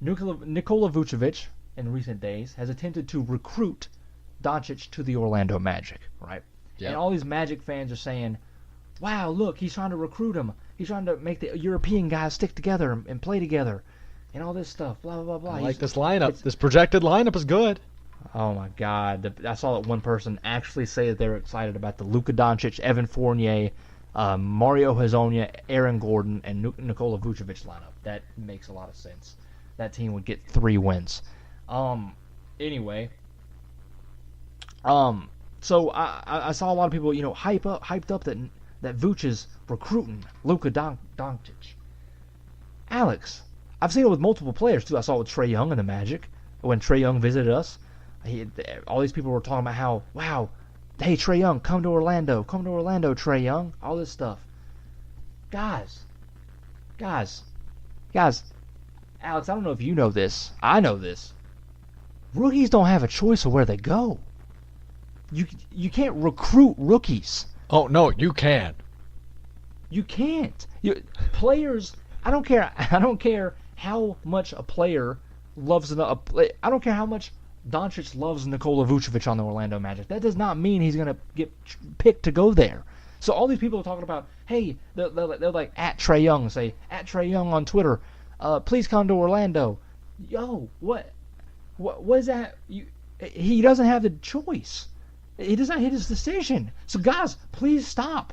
Nikola Vucevic in recent days has attempted to recruit Doncic to the Orlando Magic, right? Yep. And all these Magic fans are saying, "Wow, look, he's trying to recruit him. He's trying to make the European guys stick together and play together, and all this stuff." Blah blah blah. I like this lineup. This projected lineup is good. Oh my God! I saw that one person actually say that they were excited about the Luka Doncic, Evan Fournier, Mario Hezonja, Aaron Gordon, and Nikola Vucevic lineup. That makes a lot of sense. That team would get 3 wins. Anyway. So I saw a lot of people, hyped up that Vooch is recruiting Luka Doncic. Alex, I've seen it with multiple players too. I saw it with Trae Young in the Magic when Trae Young visited us. All these people were talking about how, wow, hey, Trae Young, come to Orlando, Trae Young, all this stuff. Guys, Alex, I don't know if you know this. I know this. Rookies don't have a choice of where they go. You can't recruit rookies. Oh, no, you can. You can't. Players, I don't care how much a player loves I don't care how much Doncic loves Nikola Vucevic on the Orlando Magic. That does not mean he's going to get picked to go there. So all these people are talking about, hey, they're like at Trae Young, say at Trae Young on Twitter, please come to Orlando. Yo, what is that? He doesn't have the choice. He does not hit his decision. So guys, please stop.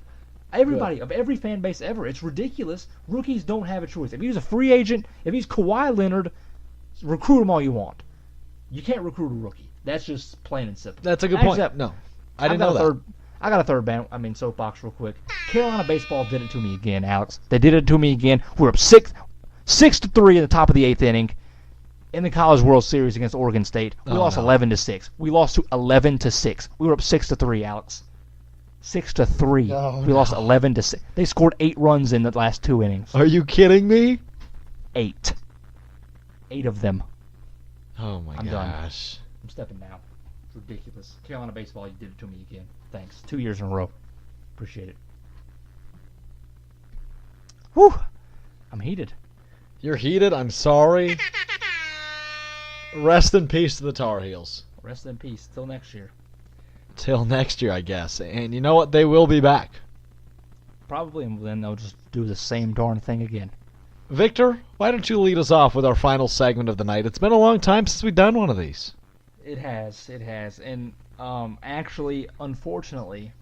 Everybody of every fan base ever, it's ridiculous. Rookies don't have a choice. If he's a free agent, if he's Kawhi Leonard, recruit him all you want. You can't recruit a rookie. That's just plain and simple. That's a good point. No, I didn't know that. I got a third soapbox real quick. Carolina baseball did it to me again, Alex. They did it to me again. We're up 6-3 in the top of the 8th inning in the College World Series against Oregon State. We lost 11-6. We lost to 11-6. We were up 6-3, Alex. 6-3. Oh, we lost 11-6. They scored 8 runs in the last 2 innings. Are you kidding me? 8. 8 of them. Oh my gosh. Done. I'm stepping down. It's ridiculous. Carolina baseball, you did it to me again. Thanks. 2 years in a row. Appreciate it. Whew. I'm heated. You're heated? I'm sorry. Rest in peace to the Tar Heels. Rest in peace. Till next year. Till next year, I guess. And you know what? They will be back. Probably, and then they'll just do the same darn thing again. Victor, why don't you lead us off with our final segment of the night? It's been a long time since we've done one of these. It has. And actually, unfortunately,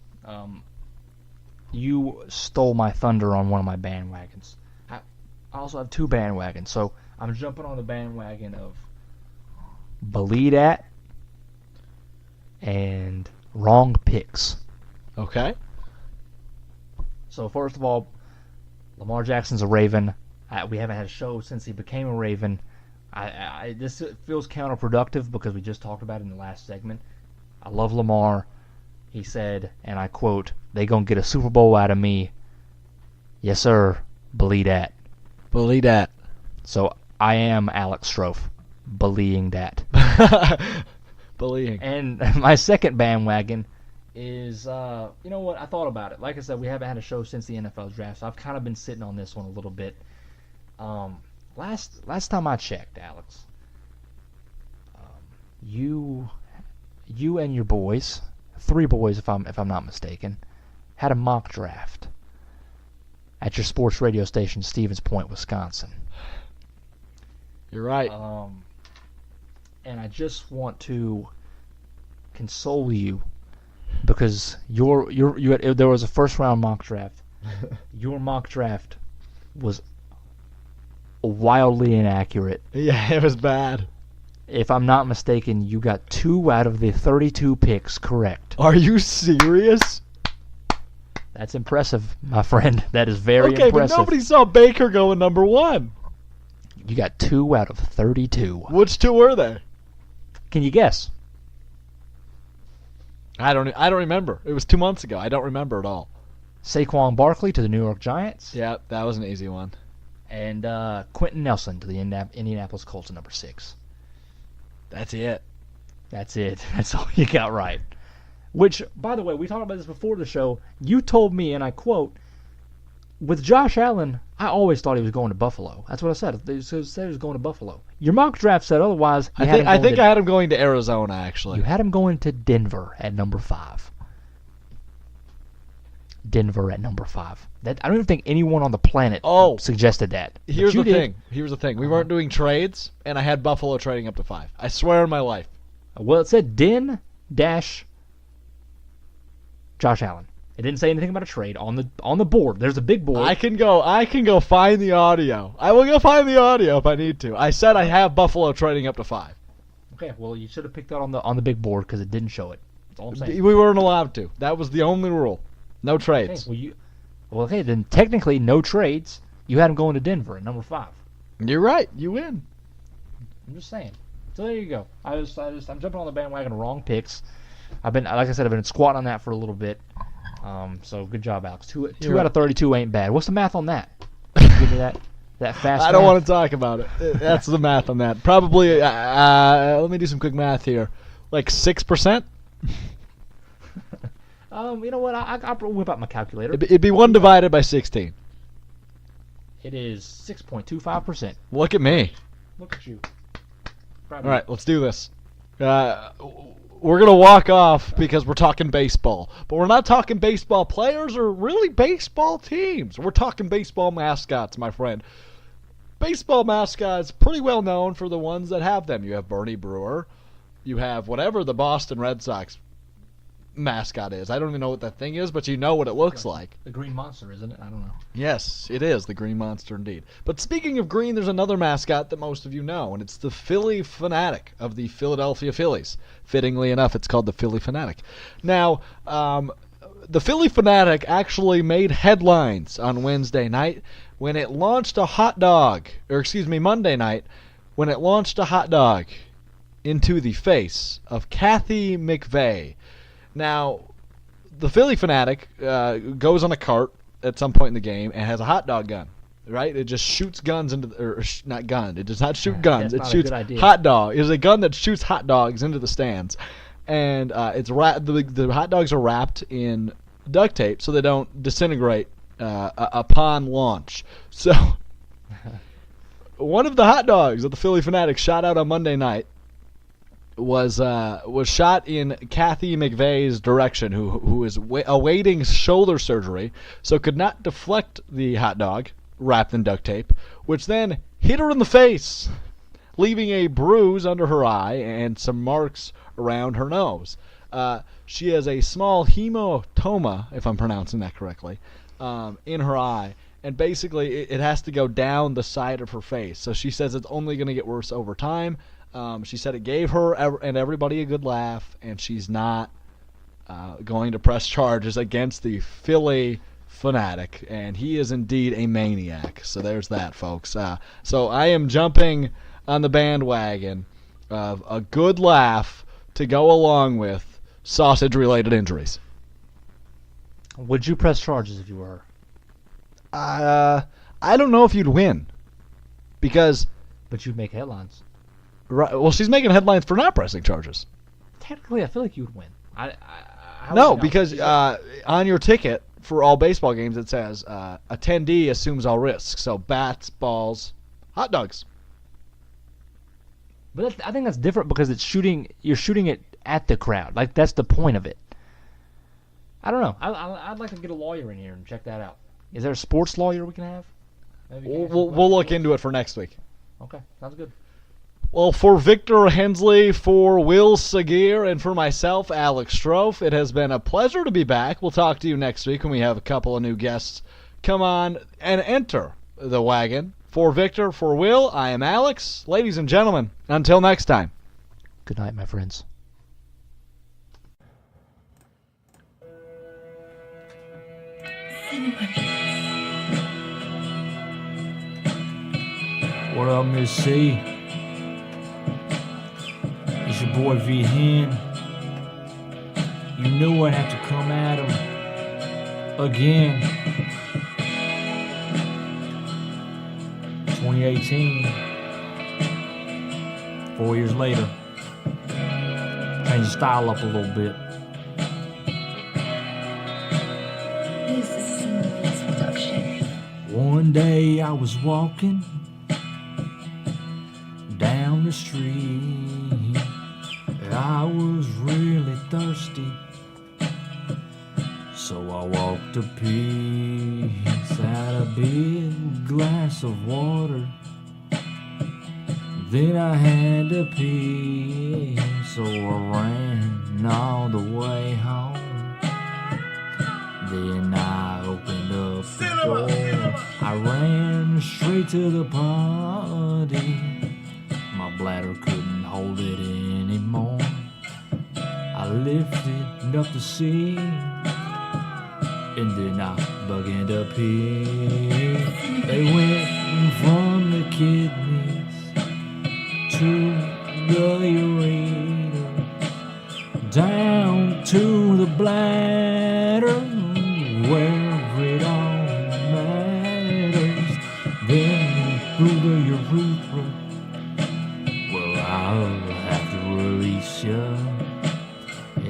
you stole my thunder on one of my bandwagons. I also have 2 bandwagons, so I'm jumping on the bandwagon of Belied At and Wrong Picks. Okay. So first of all, Lamar Jackson's a Raven. We haven't had a show since he became a Raven. This feels counterproductive because we just talked about it in the last segment. I love Lamar. He said, and I quote, "They gonna get a Super Bowl out of me." Yes, sir. Believe that. Believe that. So I am Alex Strofe. Believing that. Believing. And my second bandwagon is, you know what? I thought about it. Like I said, we haven't had a show since the NFL draft, so I've kind of been sitting on this one a little bit. Last time I checked, Alex, you and your boys, 3 boys if I'm not mistaken, had a mock draft at your sports radio station, Stevens Point, Wisconsin. You're right. And I just want to console you because there was a first round mock draft. Your mock draft was wildly inaccurate. Yeah, it was bad. If I'm not mistaken, you got 2 out of the 32 picks correct. Are you serious? That's impressive, my friend. That is very impressive. Okay, but nobody saw Baker going number 1. You got 2 out of 32. Which 2 were they? Can you guess? I don't remember. It was 2 months ago. I don't remember at all. Saquon Barkley to the New York Giants. Yeah, that was an easy one. And Quentin Nelson to the Indianapolis Colts at number 6. That's it. That's it. That's all you got right. Which, by the way, we talked about this before the show. You told me, and I quote, with Josh Allen, I always thought he was going to Buffalo. That's what I said. They said he was going to Buffalo. Your mock draft said otherwise. I think I had him going to Arizona, actually. You had him going to Denver at number 5. Denver at number 5. I don't even think anyone on the planet suggested that. Here's the thing. We weren't doing trades, and I had Buffalo trading up to 5. I swear on my life. Well, it said Josh Allen. It didn't say anything about a trade on the board. There's a big board. I can go find the audio. I will go find the audio if I need to. I said I have Buffalo trading up to 5. Okay, well you should have picked that on the big board because it didn't show it. That's all I'm saying. We weren't allowed to. That was the only rule. No trades. Okay, then technically no trades. You had him going to Denver at number 5. You're right. You win. I'm just saying. So there you go. I'm jumping on the bandwagon of wrong picks. I've been squatting on that for a little bit. So good job, Alex. 2 out of 32 ain't bad. What's the math on that? Give me that fast. I don't want to talk about it. That's the math on that. Probably. Let me do some quick math here. Like 6%. You know what? I'll whip out my calculator. It'd be 1 divided by 16. It is 6.25%. Look at me. Look at you. All right, let's do this. We're going to walk off because we're talking baseball. But we're not talking baseball players or really baseball teams. We're talking baseball mascots, my friend. Baseball mascots, pretty well known for the ones that have them. You have Bernie Brewer. You have whatever the Boston Red Sox mascot is. I don't even know what that thing is, but you know what it looks like. The Green Monster, isn't it? I don't know. Yes, it is the Green Monster indeed. But speaking of green, there's another mascot that most of you know, and it's the Philly Fanatic of the Philadelphia Phillies. Fittingly enough, it's called the Philly Fanatic. Now, the Philly Fanatic actually made headlines on Wednesday night when it launched a hot dog, Monday night, when it launched a hot dog into the face of Kathy McVeigh. Now, the Philly Fanatic goes on a cart at some point in the game and has a hot dog gun, right? It just shoots guns not gun. It does not shoot guns. It shoots hot dog. It is a gun that shoots hot dogs into the stands, and the hot dogs are wrapped in duct tape so they don't disintegrate upon launch. So, one of the hot dogs that the Philly Fanatic shot out on Monday night was shot in Kathy McVeigh's direction, who is awaiting shoulder surgery, so could not deflect the hot dog wrapped in duct tape, which then hit her in the face, leaving a bruise under her eye and some marks around her nose. She has a small hematoma, if I'm pronouncing that correctly, in her eye, and basically it has to go down the side of her face. So she says it's only going to get worse over time. She said it gave her and everybody a good laugh, and she's not going to press charges against the Philly fanatic, and he is indeed a maniac. So there's that, folks. So I am jumping on the bandwagon of a good laugh to go along with sausage-related injuries. Would you press charges if you were her? I don't know if you'd win, because but you'd make headlines. right. Well, she's making headlines for not pressing charges. Technically, I feel like you would win. How would No, you know? because on your ticket for all baseball games it says attendee assumes all risks. So bats, balls, hot dogs. But I think that's different because it's shooting. You're shooting it at the crowd. Like that's the point of it. I don't know. I'd like to get a lawyer in here and check that out. Is there a sports lawyer we can have? Maybe we can We'll look into it for next week. Okay, sounds good. Well, for Victor Hensley, for Wael Saghir, and for myself, Alex Strofe, it has been a pleasure to be back. We'll talk to you next week when we have a couple of new guests come on and enter the wagon. For Victor, for Will, I am Alex. Ladies and gentlemen, until next time. Good night, my friends. What up, Miss C? It's your boy V Hen. You knew I'd have to come at him again. 2018. 4 years later. Change the style up a little bit. This is a Memphis production. One day I was walking down the street. I was really thirsty, so I walked a piece, had a big glass of water. Then I had to pee, so I ran all the way home. Then I opened up the door. I ran straight to the party. My bladder couldn't hold it anymore. I lifted up the seat, and then I began to pee. They went from the kidneys to the ureter, down to the bladder, where it all matters. Then through the urethra, where I'll have to release you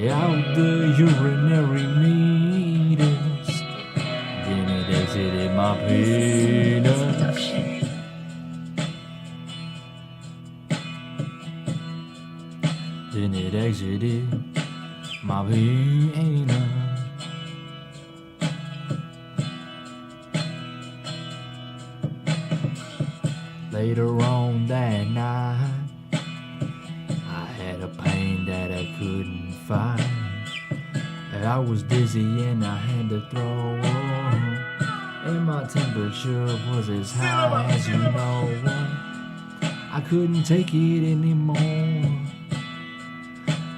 out the urinary means. Then it exited my penis. Then it exited my penis. Later on that night, I had a pain that I couldn't fight. I was dizzy and I had to throw up, and my temperature was as high as you know what. I couldn't take it anymore,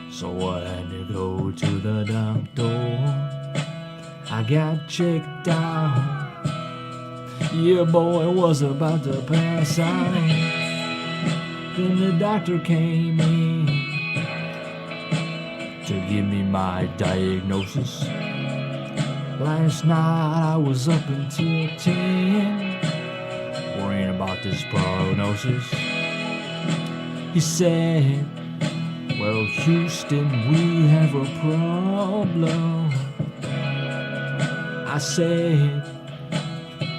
so I had to go to the doctor. I got checked out. Yeah, boy, was about to pass out. Then the doctor came in to give me my diagnosis. Last night I was up until 10, worrying about this prognosis. He said, well, Houston, we have a problem. I said,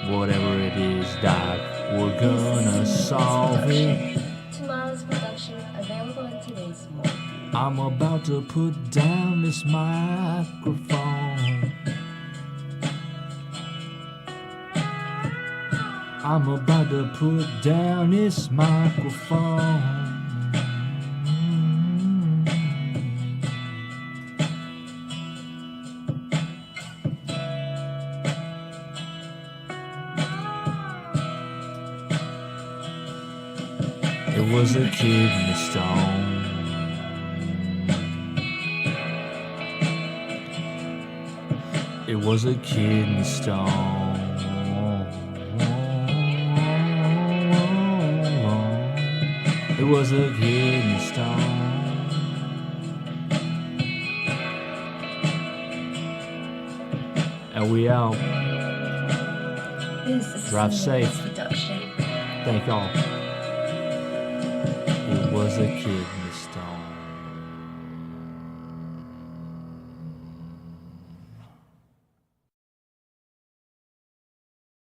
whatever it is, Doc, we're gonna solve it. Tomorrow's production available in today's morning. I'm about to put down this microphone. I'm about to put down this microphone. It was a kidney stone. It was a kidney stone. It was a kidney stone. And we out. This is a Drive safe. production. Thank all. It was a kidney.